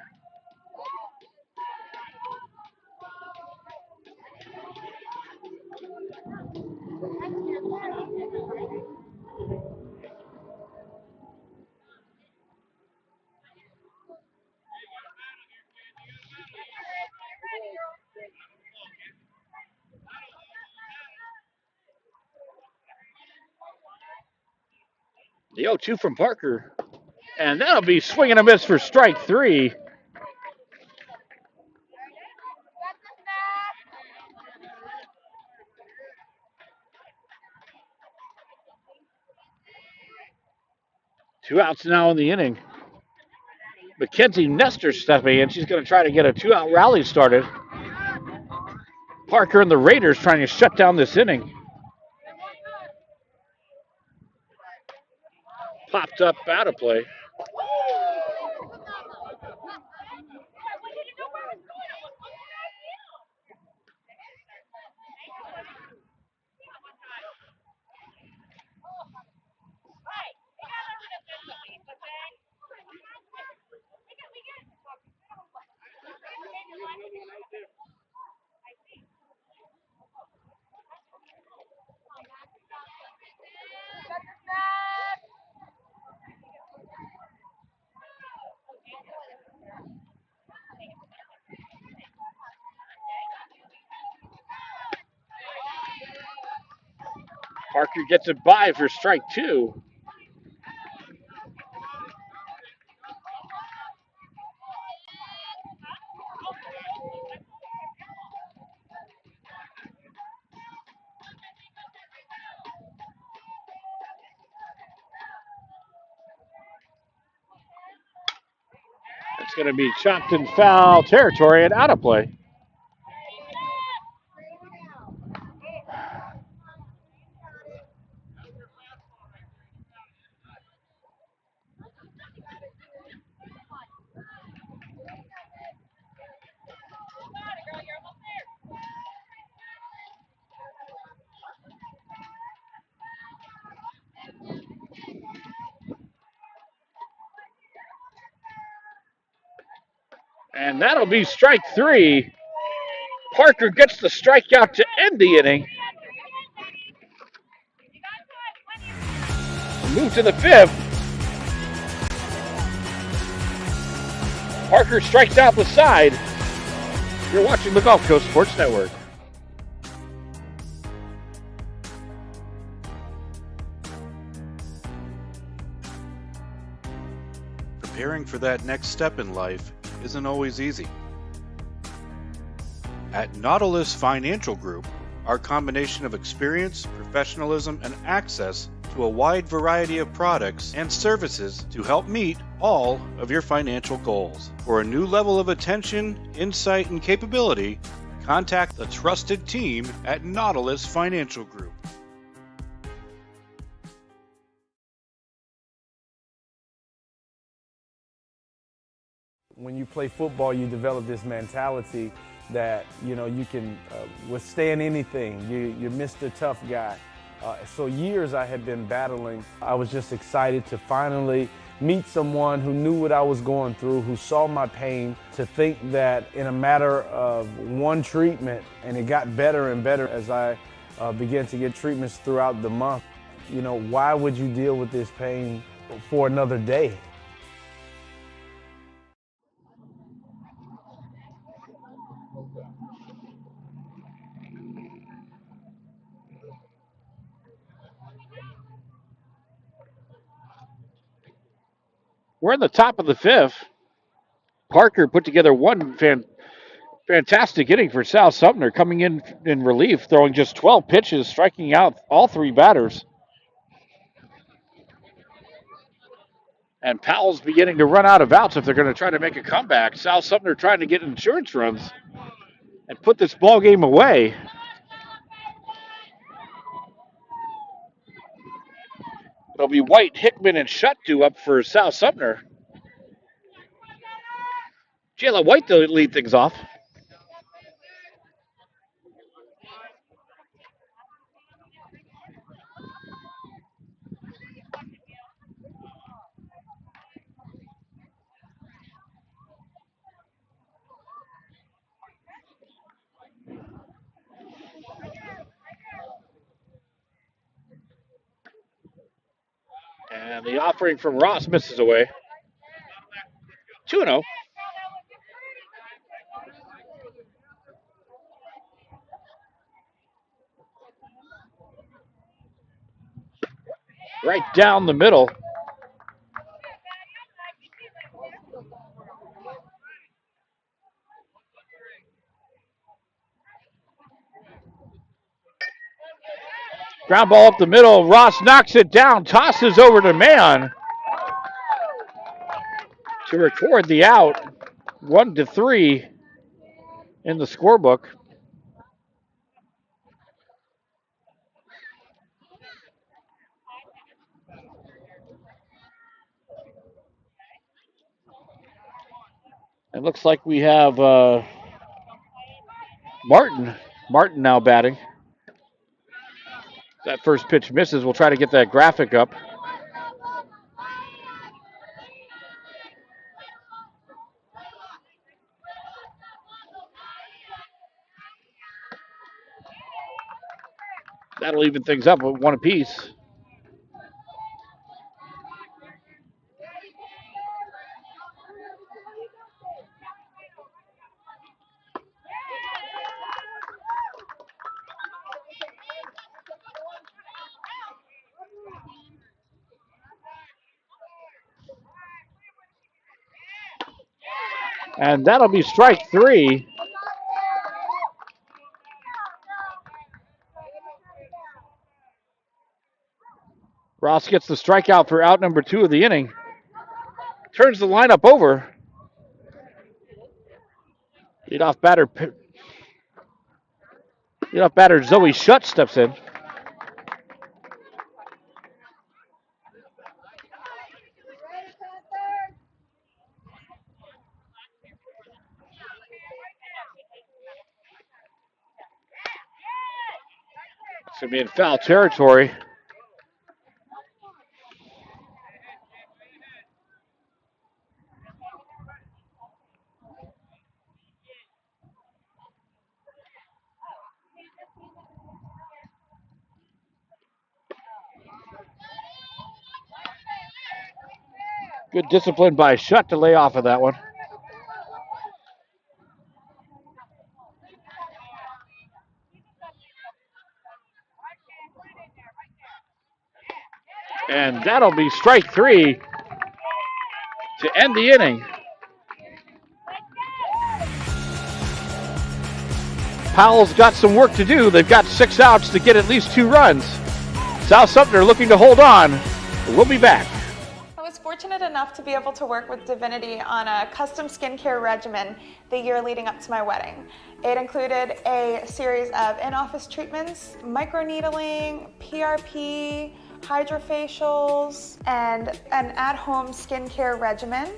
The 0-2 from Parker. And that'll be swing and a miss for strike 3. Two outs now in the inning. Mackenzie Nestor stepping in. She's going to try to get a 2-out rally started. Parker and the Raiders trying to shut down this inning. Popped up out of play. Parker gets it by for strike 2. It's going to be chopped in foul territory and out of play. And that'll be strike 3. Parker gets the strikeout to end the inning. Move to the 5th. Parker strikes out the side. You're watching the Gulf Coast Sports Network. Preparing for that next step in life isn't always easy. At Nautilus Financial Group, our combination of experience, professionalism, and access to a wide variety of products and services to help meet all of your financial goals. For a new level of attention, insight, and capability, contact the trusted team at Nautilus Financial Group. When you play football, you develop this mentality that, you can withstand anything. You're Mr. Tough Guy. So years I had been battling. I was just excited to finally meet someone who knew what I was going through, who saw my pain, to think that in a matter of one treatment, and it got better and better as I began to get treatments throughout the month. Why would you deal with this pain for another day? We're in the top of the fifth. Parker put together one fantastic inning for South Sumter, coming in relief, throwing just 12 pitches, striking out all three batters. And Powell's beginning to run out of outs if they're going to try to make a comeback. South Sumter trying to get insurance runs and put this ball game away. It'll be White, Hickman, and Shutt due up for South Sumter. Jayla White to lead things off. And the offering from Ross misses away. 2-0. Right down the middle. Ground ball up the middle. Ross knocks it down, tosses over to Mann to record the out. 1-3 in the scorebook. It looks like we have Martin now batting. That first pitch misses. We'll try to get that graphic up. That'll even things up with one apiece. And that'll be strike three. Ross gets the strikeout for out number 2 of the inning. Turns the lineup over. Leadoff batter Zoe Shutt steps in. It's going to be in foul territory. Good discipline by Shutt to lay off of that one. And that'll be strike three to end the inning. Powell's got some work to do. They've got 6 outs to get at least 2 runs. South Sumter looking to hold on. We'll be back. I was fortunate enough to be able to work with Divinity on a custom skincare regimen the year leading up to my wedding. It included a series of in-office treatments, microneedling, PRP, hydrofacials, and an at-home skincare regimen.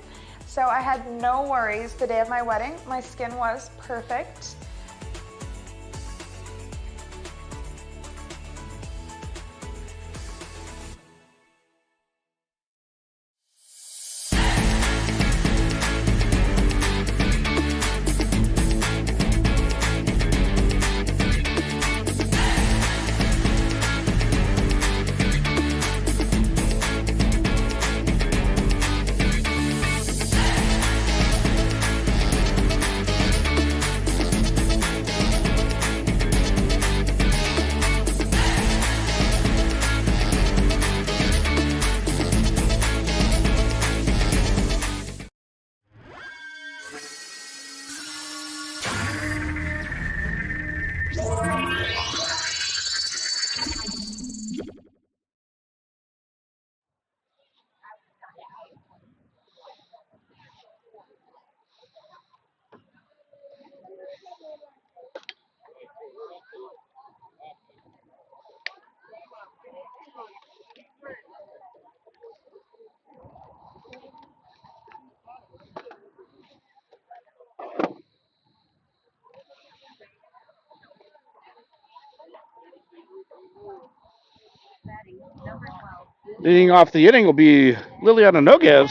So I had no worries the day of my wedding. My skin was perfect. Leading off the inning will be Liliana Noguez.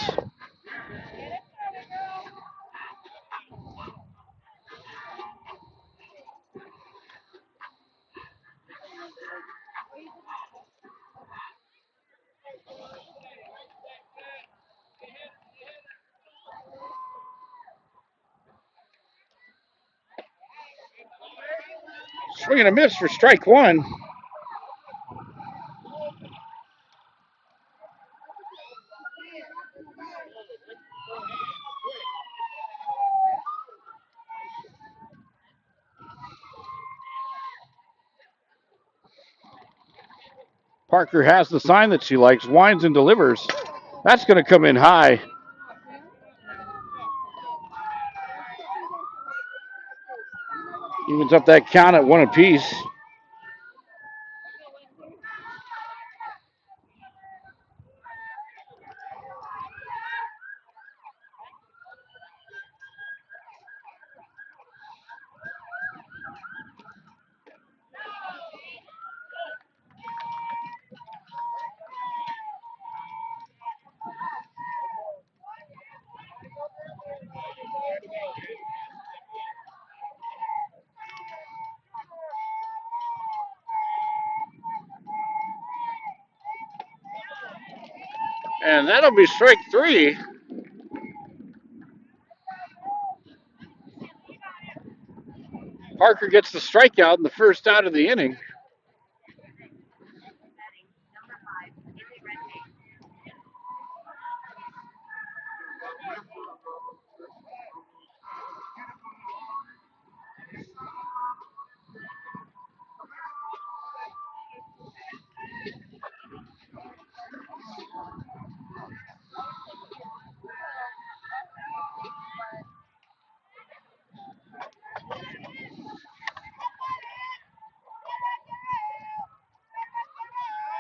Swing and a miss for strike 1. Parker has the sign that she likes, winds and delivers. That's going to come in high. Evens up that count at 1 apiece. And that'll be strike 3. Parker gets the strikeout in the first out of the inning.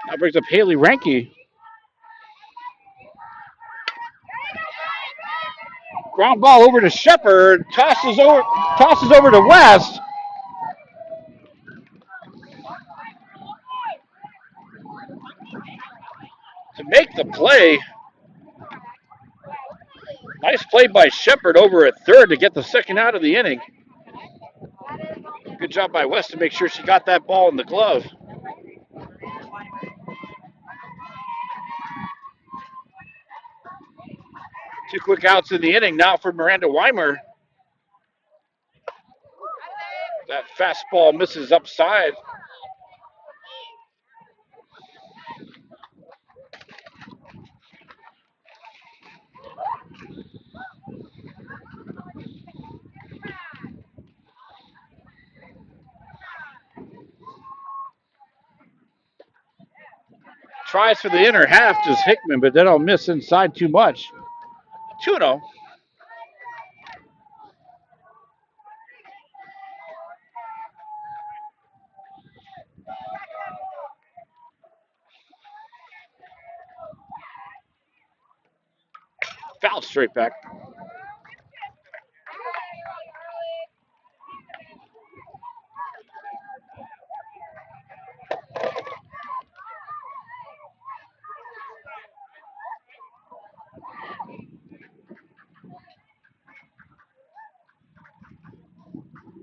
That brings up Haley Ranke. Ground ball over to Shepard. Tosses over to West. To make the play. Nice play by Shepard over at third to get the second out of the inning. Good job by West to make sure she got that ball in the glove. Two quick outs in the inning now for Miranda Weimer. That fastball misses upside. Tries for the inner half, just Hickman, but then I'll miss inside too much. 2-0. Foul straight back.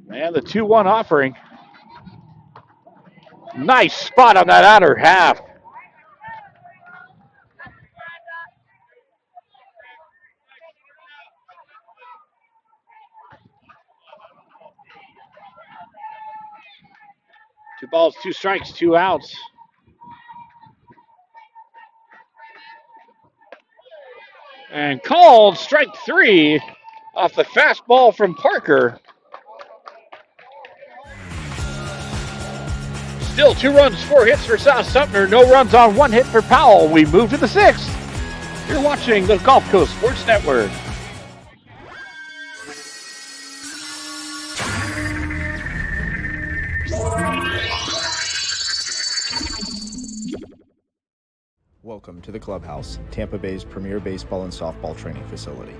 And the 2-1 offering. Nice spot on that outer half. Two balls, two strikes, two outs. And called strike three off the fastball from Parker. Still 2 runs, 4 hits for South Sumter. No runs on 1 hit for Powell. We move to the 6th. You're watching the Gulf Coast Sports Network. Welcome to the Clubhouse, Tampa Bay's premier baseball and softball training facility.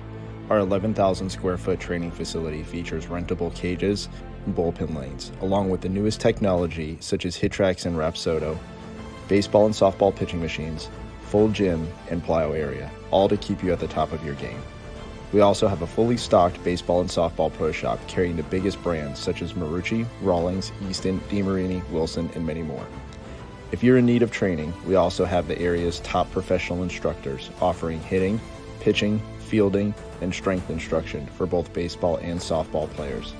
Our 11,000 square foot training facility features rentable cages and bullpen lanes, along with the newest technology such as hit tracks and Rapsodo, baseball and softball pitching machines, full gym, and plyo area, all to keep you at the top of your game. We also have a fully stocked baseball and softball pro shop carrying the biggest brands such as Marucci, Rawlings, Easton, DeMarini, Wilson, and many more. If you're in need of training, we also have the area's top professional instructors offering hitting, pitching, fielding, and strength instruction for both baseball and softball players.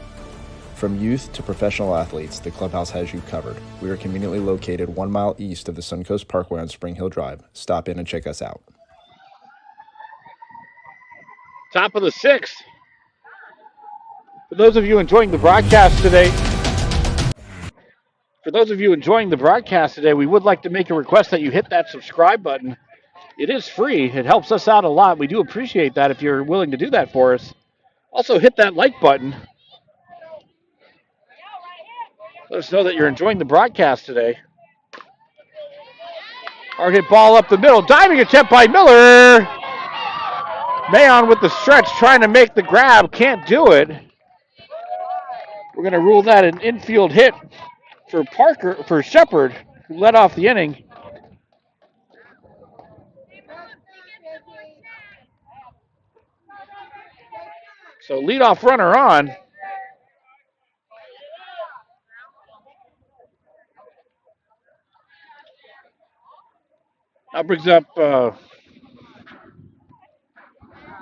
From youth to professional athletes, the clubhouse has you covered. We are conveniently located 1 mile east of the Suncoast Parkway on Spring Hill Drive. Stop in and check us out. Top of the 6th. For those of you enjoying the broadcast today, we would like to make a request that you hit that subscribe button. It is free. It helps us out a lot. We do appreciate that if you're willing to do that for us. Also, hit that like button. Let us know that you're enjoying the broadcast today. Hard hit ball up the middle. Diving attempt by Miller. Mayon with the stretch trying to make the grab. Can't do it. We're going to rule that an infield hit for Shepard, who led off the inning. So leadoff runner on. That brings up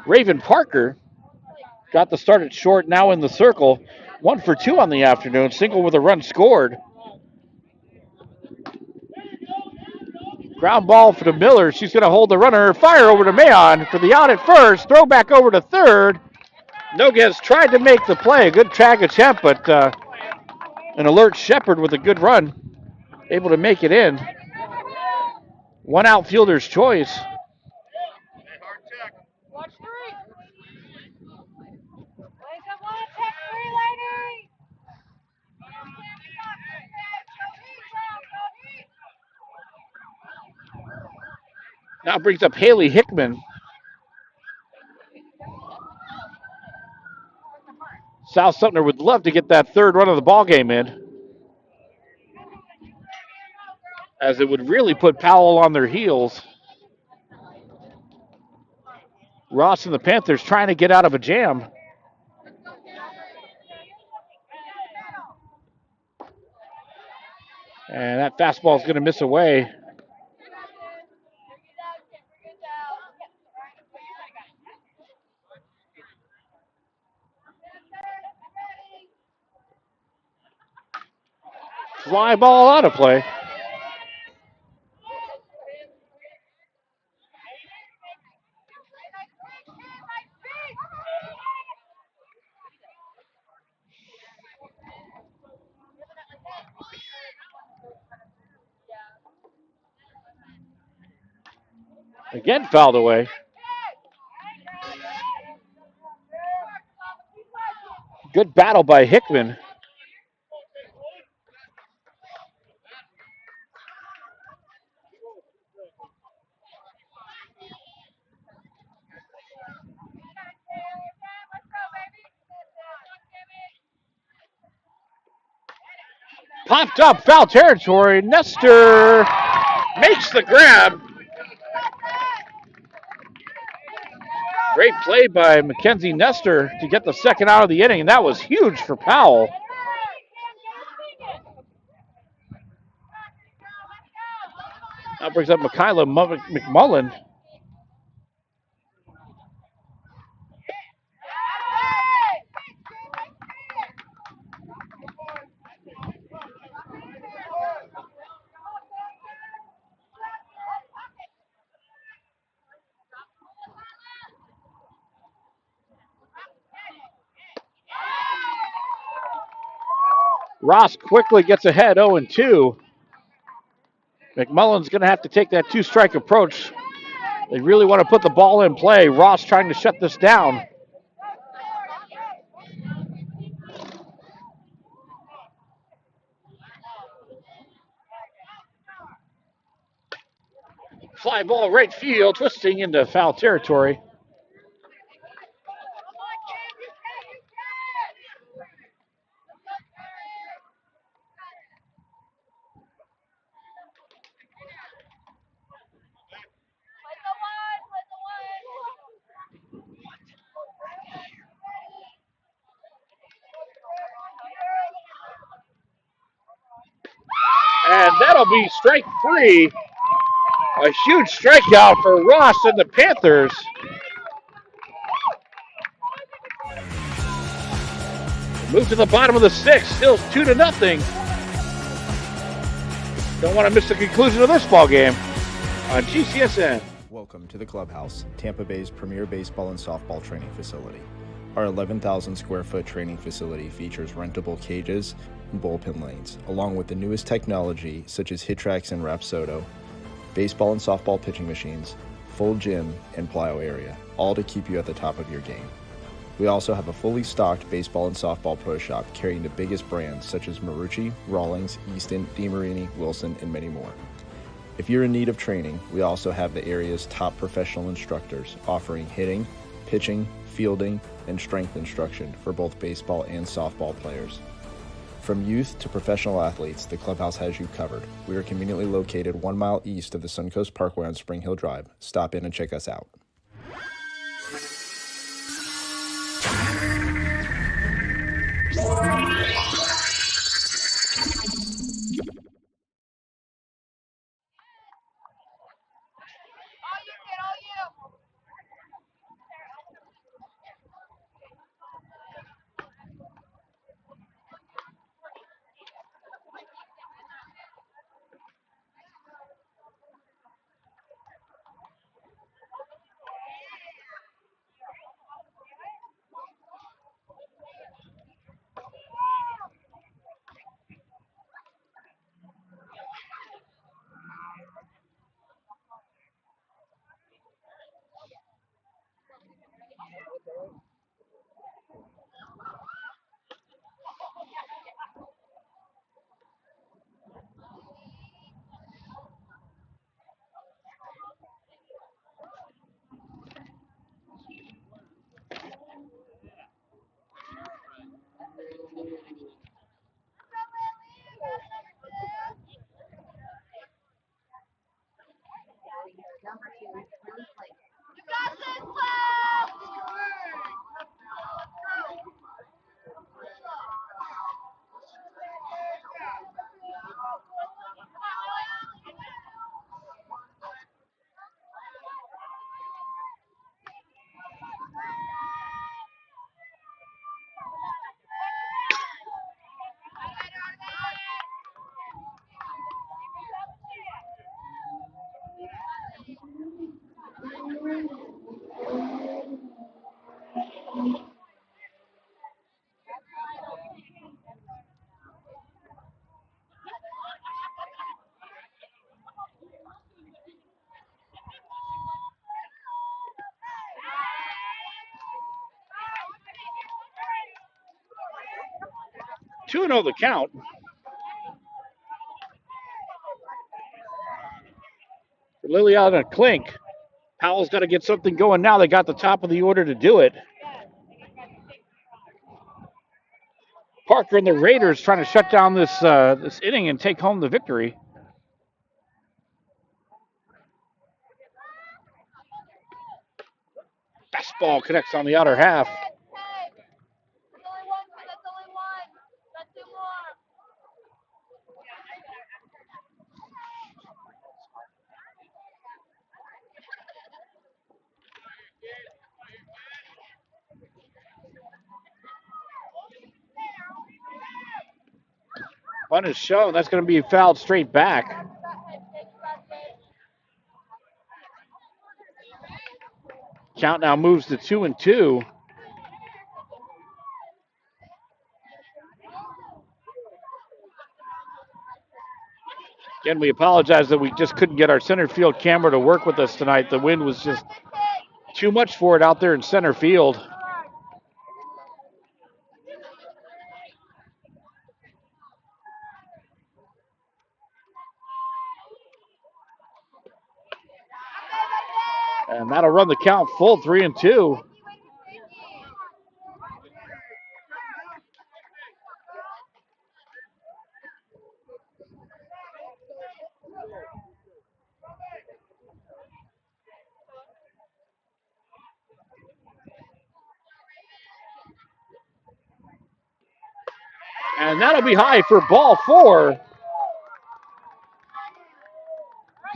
Raven Parker. Got the start at short, now in the circle. 1 for 2 on the afternoon. Single with a run scored. Ground ball for the Miller. She's going to hold the runner. Fire over to Mayon for the out at first. Throw back over to third. Noguez tried to make the play. A good tag attempt, but an alert Shepard with a good run. Able to make it in. One outfielder's choice. Now brings up Haley Hickman. South Sumter would love to get that third run of the ball game in, as it would really put Powell on their heels. Ross and the Panthers trying to get out of a jam. And that fastball is going to miss away. Fly ball out of play. Again fouled away. Good battle by Hickman. Popped up, foul territory. Nestor makes the grab. Great play by Mackenzie Nestor to get the second out of the inning, and that was huge for Powell. That brings up Michaela McMullen. Ross quickly gets ahead 0-2. McMullen's going to have to take that two-strike approach. They really want to put the ball in play. Ross trying to shut this down. Fly ball right field, twisting into foul territory. And that'll be strike three. A huge strikeout for Ross and the Panthers. Move to the bottom of the sixth, still 2-0. Don't want to miss the conclusion of this ball game on GCSN. Welcome to the Clubhouse, Tampa Bay's premier baseball and softball training facility. Our 11,000 square foot training facility features rentable cages and bullpen lanes, along with the newest technology such as HitTrax and Rapsodo, baseball and softball pitching machines, full gym, and plyo area, all to keep you at the top of your game. We also have a fully stocked baseball and softball pro shop carrying the biggest brands such as Marucci, Rawlings, Easton, DeMarini, Wilson, and many more. If you're in need of training, we also have the area's top professional instructors offering hitting, pitching, fielding, and strength instruction for both baseball and softball players. From youth to professional athletes, the Clubhouse has you covered. We are conveniently located 1 mile east of the Suncoast Parkway on Spring Hill Drive. Stop in and check us out. 2-0 the count. For Liliana Klink. Powell's got to get something going now. They got the top of the order to do it. Parker and the Raiders trying to shut down this inning and take home the victory. Fastball connects on the outer half. One is shown. That's going to be fouled straight back. Count now moves to 2-2. Again, we apologize that we just couldn't get our center field camera to work with us tonight. The wind was just too much for it out there in center field. And that'll run the count full, 3-2. And that'll be high for ball 4.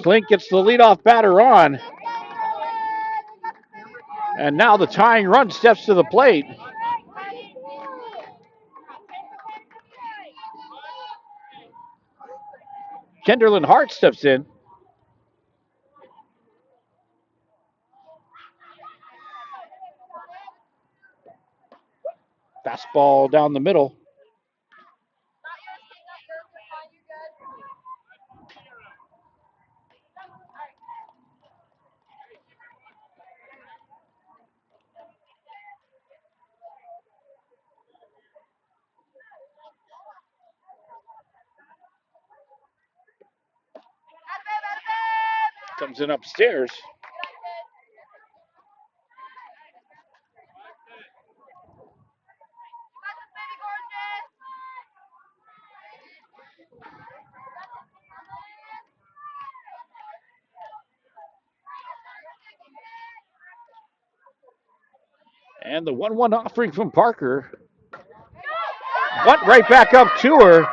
Klink gets the leadoff batter on. And now the tying run steps to the plate. Kenderlin Hart steps in. Fastball down the middle. Comes in upstairs. And the 1-1 offering from Parker. Bunt right back up to her.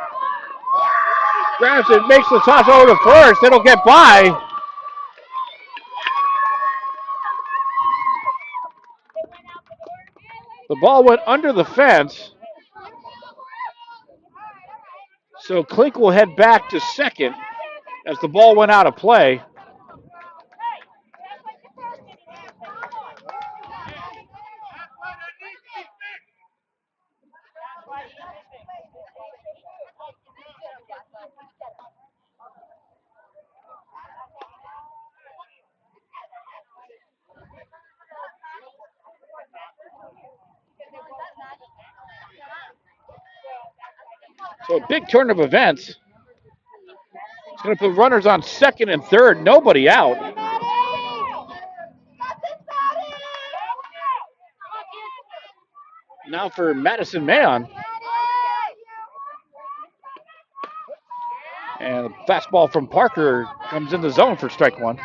Grabs it, makes the toss over to first. It'll get by. The ball went under the fence. So Klink will head back to second as the ball went out of play. So a big turn of events. It's going to put runners on second and third, nobody out. Now for Madison Mayon. And the fastball from Parker comes in the zone for strike one.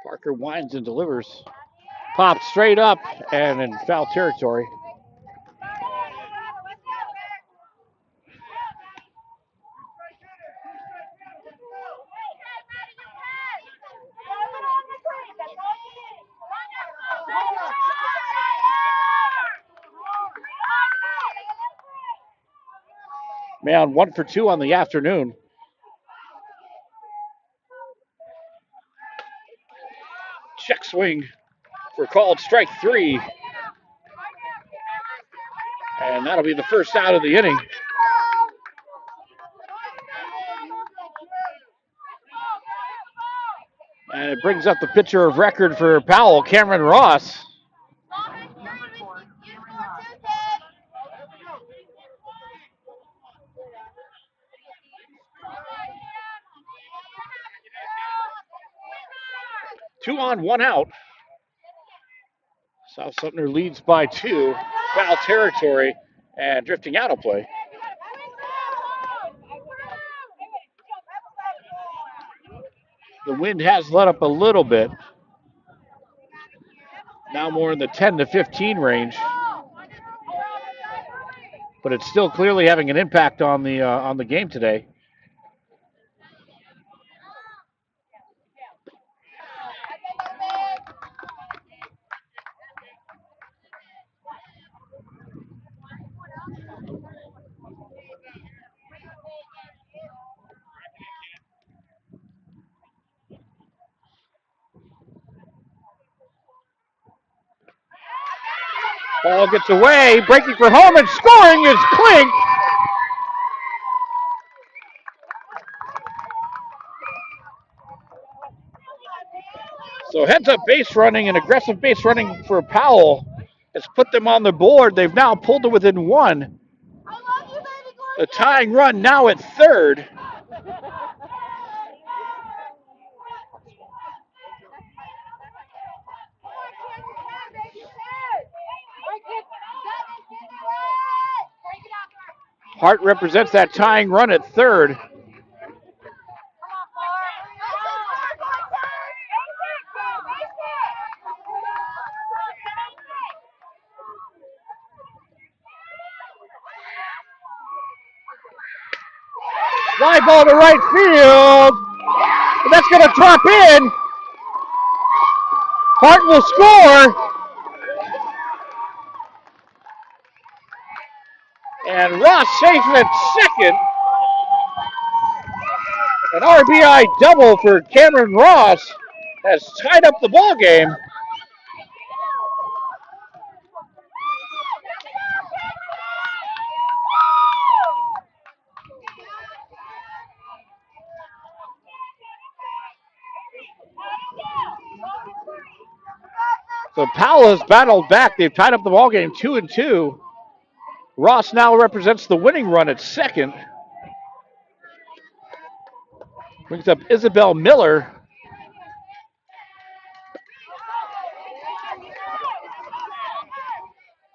Parker winds and delivers. Pops straight up and in foul territory. Man, 1 for 2 on the afternoon. Check swing for called strike 3. And that'll be the first out of the inning. And it brings up the pitcher of record for Powell, Cameron Ross. Two on, one out. South Sumter leads by 2. Foul territory and drifting out of play. The wind has let up a little bit. Now more in the 10 to 15 range. But it's still clearly having an impact on the game today. Ball gets away, breaking for home, and scoring is Klink. So heads up base running and aggressive base running for Powell has put them on the board. They've now pulled to within 1. The tying run now at third. Hart represents that tying run at third. Fly ball to right field. And that's going to drop in. Hart will score. And Ross safe at second. An RBI double for Cameron Ross has tied up the ball game. So Powell has battled back. They've tied up the ball game 2-2. Ross now represents the winning run at second. Brings up Isabel Miller.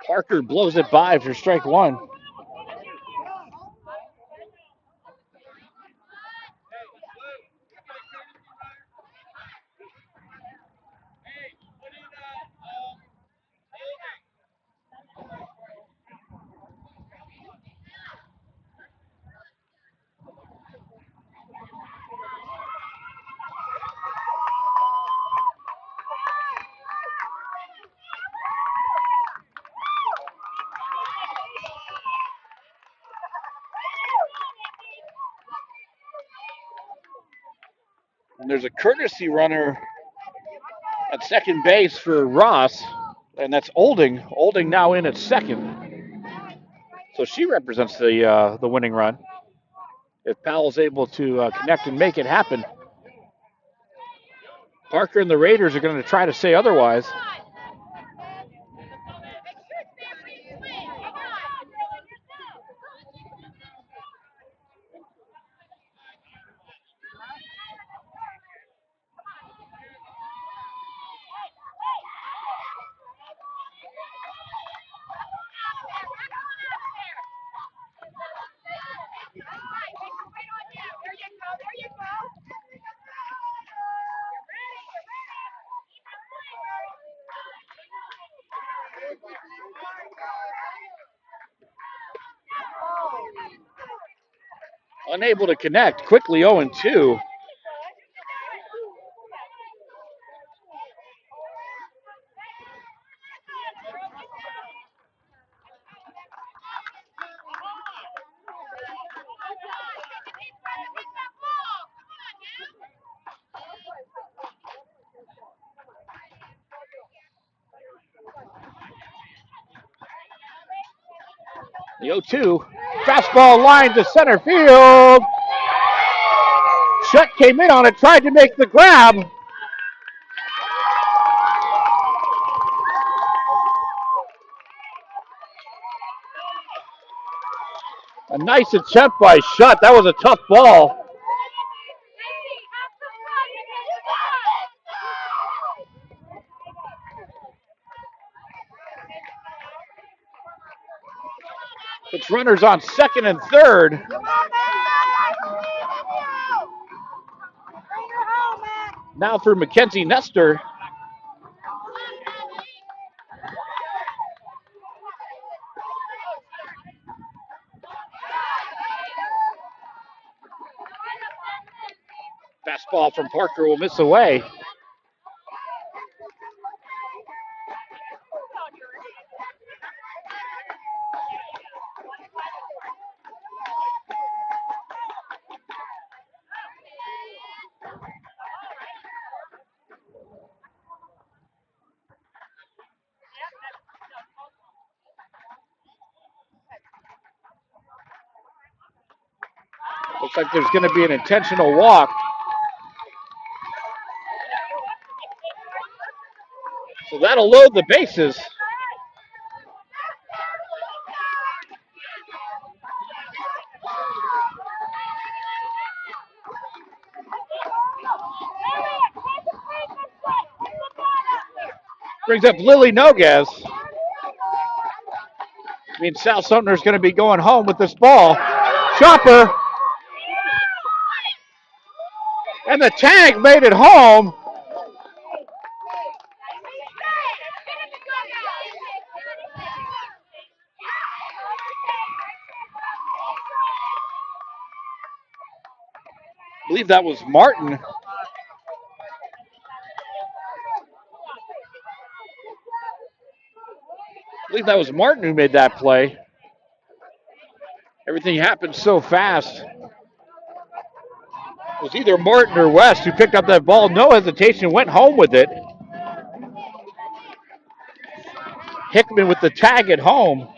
Parker blows it by for strike 1. And there's a courtesy runner at second base for Ross, and that's Olding. Olding now in at second. So she represents the winning run. If Powell's able to connect and make it happen. Parker and the Raiders are going to try to say otherwise. Unable to connect, quickly 0-2. The 0-2. Fastball line to center field. Shutt came in on it, tried to make the grab. A nice attempt by Shutt. That was a tough ball. It's runners on second and third. Now for Mackenzie Nestor. Fastball from Parker will miss away. Looks like there's going to be an intentional walk. So that'll load the bases. Brings up Lily Noguez. Means South Sumter's going to be going home with this ball. Chopper. And the tag made it home. I believe that was Martin. I believe that was Martin who made that play. Everything happened so fast. It was either Martin or West who picked up that ball. No hesitation, went home with it. Hickman with the tag at home.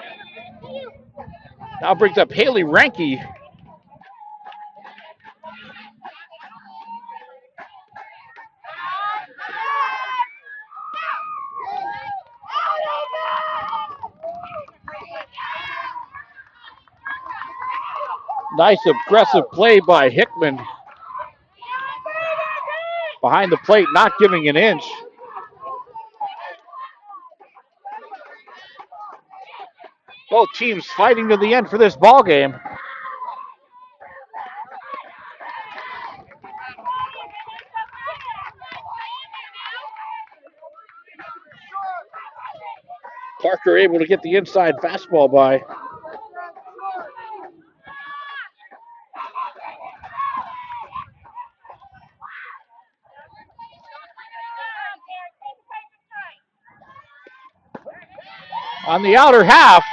Now brings up Haley Ranke. Nice aggressive play by Hickman. Behind the plate, not giving an inch. Both teams fighting to the end for this ball game. Parker able to get the inside fastball by. On the outer half,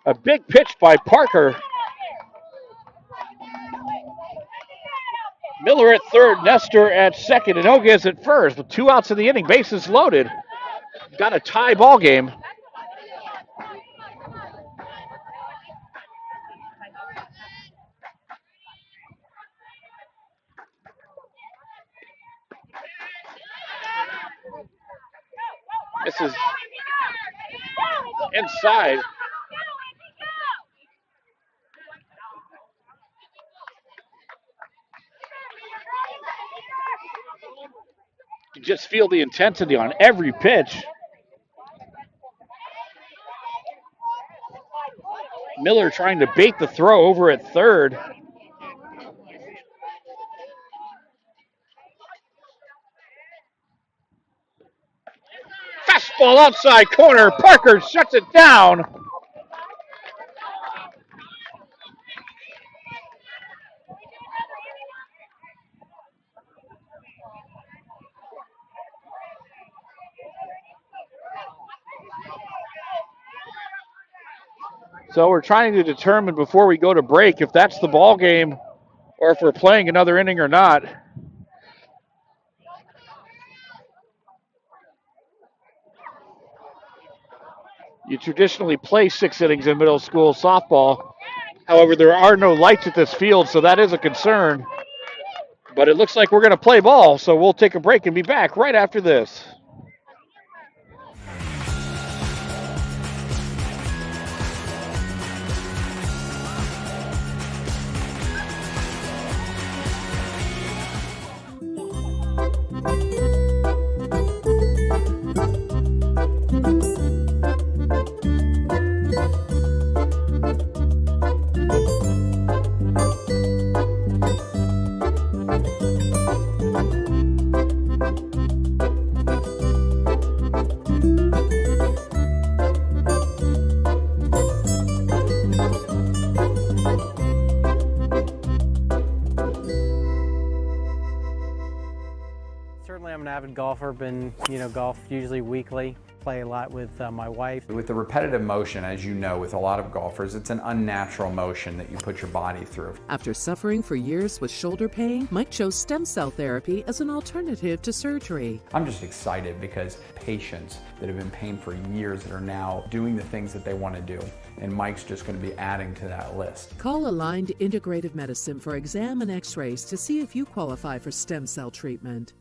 a big pitch by Parker. Miller at third, Nestor at second, and Noguez at first. With 2 outs in the inning, bases loaded. Got a tie ball game. This is inside. You just feel the intensity on every pitch. Miller trying to bait the throw over at third. Fastball outside corner. Parker shuts it down. So we're trying to determine before we go to break if that's the ball game or if we're playing another inning or not. You traditionally play 6 innings in middle school softball. However, there are no lights at this field, so that is a concern. But it looks like we're going to play ball, so we'll take a break and be back right after this. Certainly I'm an avid golfer, been, golf usually weekly, play a lot with my wife. With the repetitive motion, as you know, with a lot of golfers, it's an unnatural motion that you put your body through. After suffering for years with shoulder pain, Mike chose stem cell therapy as an alternative to surgery. I'm just excited because patients that have been paying for years that are now doing the things that they want to do. And Mike's just going to be adding to that list. Call Aligned Integrative Medicine for exam and x-rays to see if you qualify for stem cell treatment.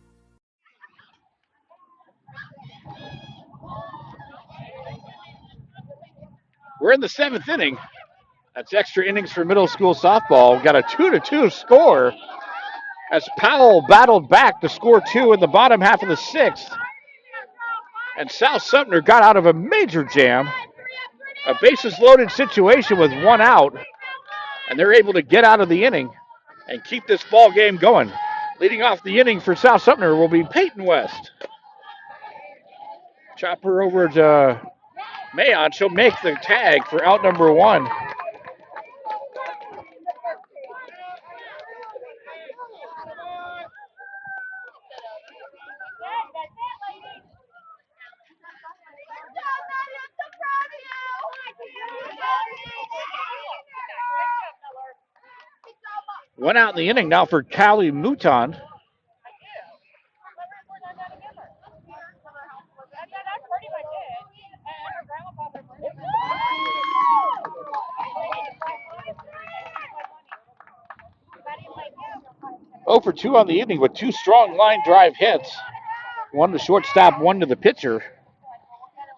We're in the 7th inning. That's extra innings for middle school softball. We've got a 2-2 score as Powell battled back to score 2 in the bottom half of the 6th. And South Sumter got out of a major jam, a bases loaded situation with 1 out, and they're able to get out of the inning and keep this ball game going. Leading off the inning for South Sumter will be Peyton West. Chopper over to Mayon. She'll make the tag for out number 1. One out in the inning now for Callie Mouton. Oh for 2 on the evening with 2 strong line drive hits. 1 to shortstop, 1 to the pitcher.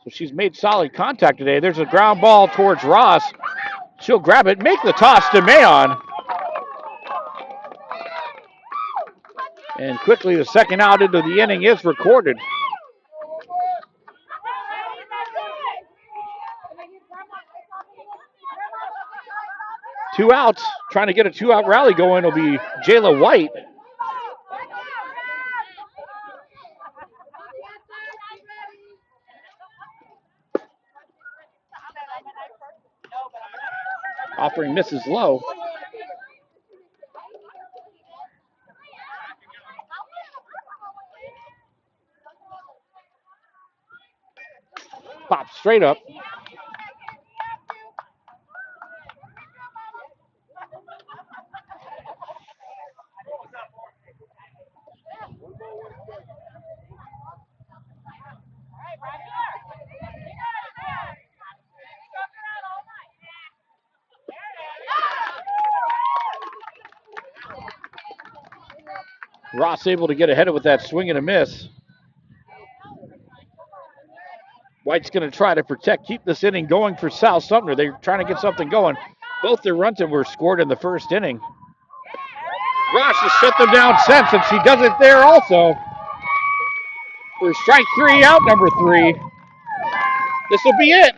So she's made solid contact today. There's a ground ball towards Ross. She'll grab it, make the toss to Mayon. And quickly the second out into the inning is recorded. Two outs, trying to get a 2-out rally going will be Jayla White. Offering misses low. Pop straight up. Ross able to get ahead of it with that swing and a miss. White's going to try to keep this inning going for South Sumter. They're trying to get something going. Both their runs that were scored in the first inning. Ross has shut them down since, and she does it there also. For strike 3, out number 3. This will be it.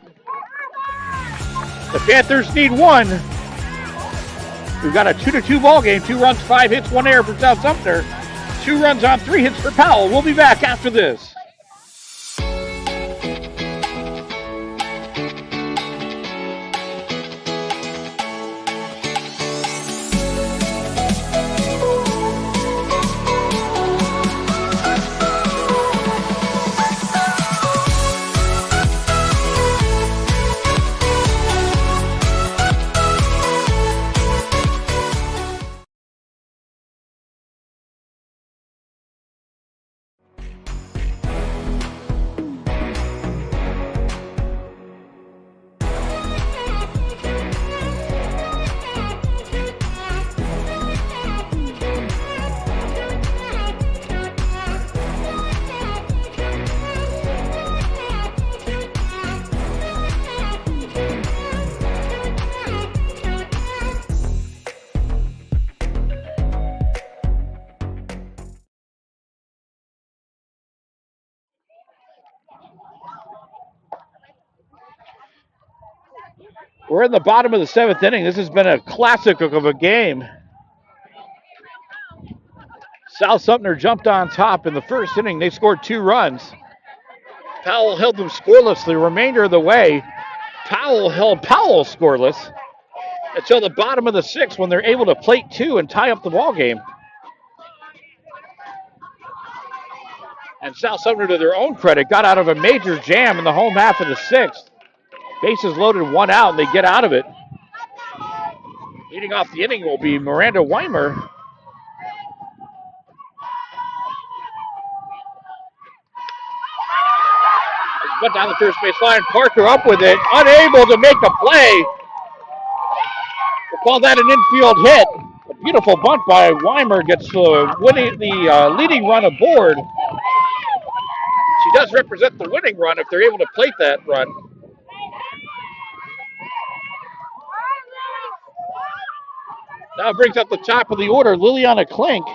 The Panthers need 1. We've got a 2-2 ball game. 2 runs, 5 hits, 1 error for South Sumter. 2 runs on 3 hits for Powell. We'll be back after this. We're in the bottom of the 7th inning. This has been a classic of a game. South Sumter jumped on top in the first inning. They scored 2 runs. Powell held them scoreless the remainder of the way. Powell held Powell scoreless until the bottom of the 6th when they're able to plate 2 and tie up the ball game. And South Sumter, to their own credit, got out of a major jam in the home half of the 6th. Bases loaded, 1 out, and they get out of it. Leading off the inning will be Miranda Weimer. Went down the first base line. Parker up with it, unable to make a play. We'll call that an infield hit. A beautiful bunt by Weimer gets the leading run aboard. She does represent the winning run if they're able to plate that run. Now brings up the top of the order, Liliana Klink.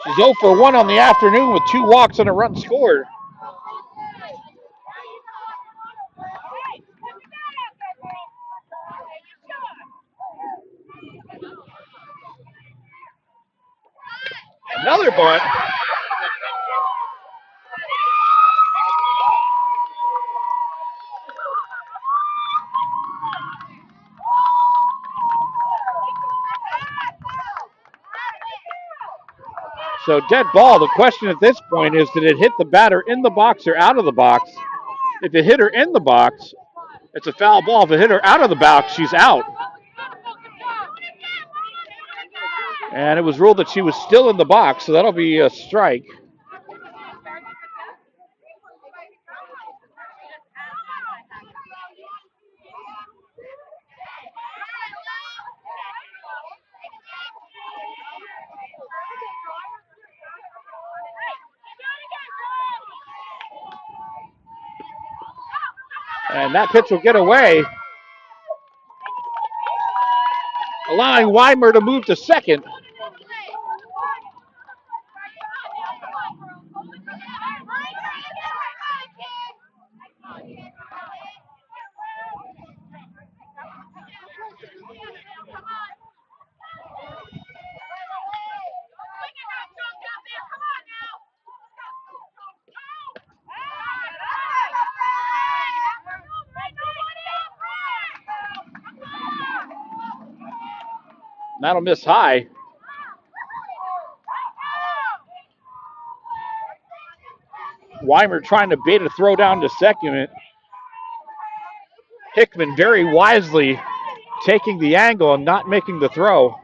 She's 0 for 1 on the afternoon with 2 walks and a run scored. Another bunt. So dead ball. The question at this point is, did it hit the batter in the box or out of the box? If it hit her in the box, it's a foul ball. If it hit her out of the box, she's out. And it was ruled that she was still in the box, so that'll be a strike. And that pitch will get away, allowing Weimer to move to second. That'll miss high. Weimer trying to bait a throw down to second. Hickman very wisely taking the angle and not making the throw.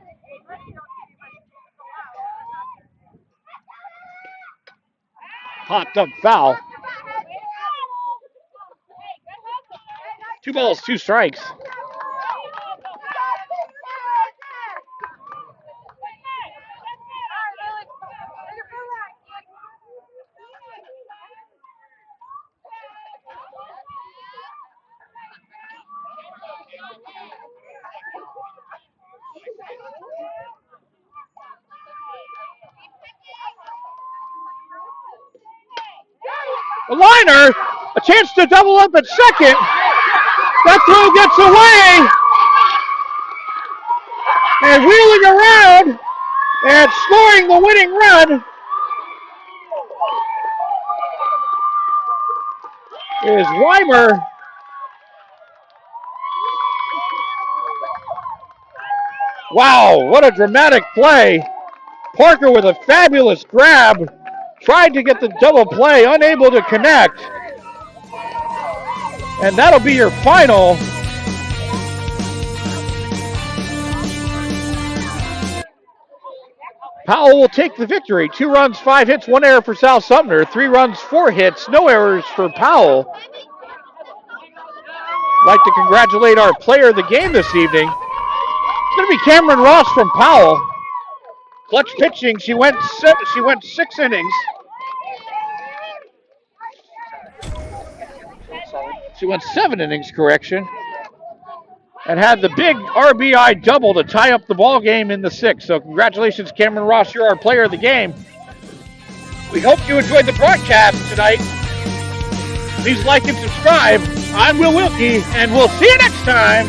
Popped up foul. 2 balls, 2 strikes. A liner, a chance to double up at second. That throw gets away. And wheeling around and scoring the winning run is Weimer. Wow, what a dramatic play. Parker with a fabulous grab. Tried to get the double play, unable to connect. And that'll be your final. Powell will take the victory. 2 runs, 5 hits, 1 error for South Sumter. 3 runs, 4 hits, no errors for Powell. I'd like to congratulate our player of the game this evening. It's going to be Cameron Ross from Powell. Clutch pitching. She went 6 innings. She went 7 innings, correction, and had the big RBI double to tie up the ball game in the 6th. So congratulations, Cameron Ross. You're our player of the game. We hope you enjoyed the broadcast tonight. Please like and subscribe. I'm Will Wilkie, and we'll see you next time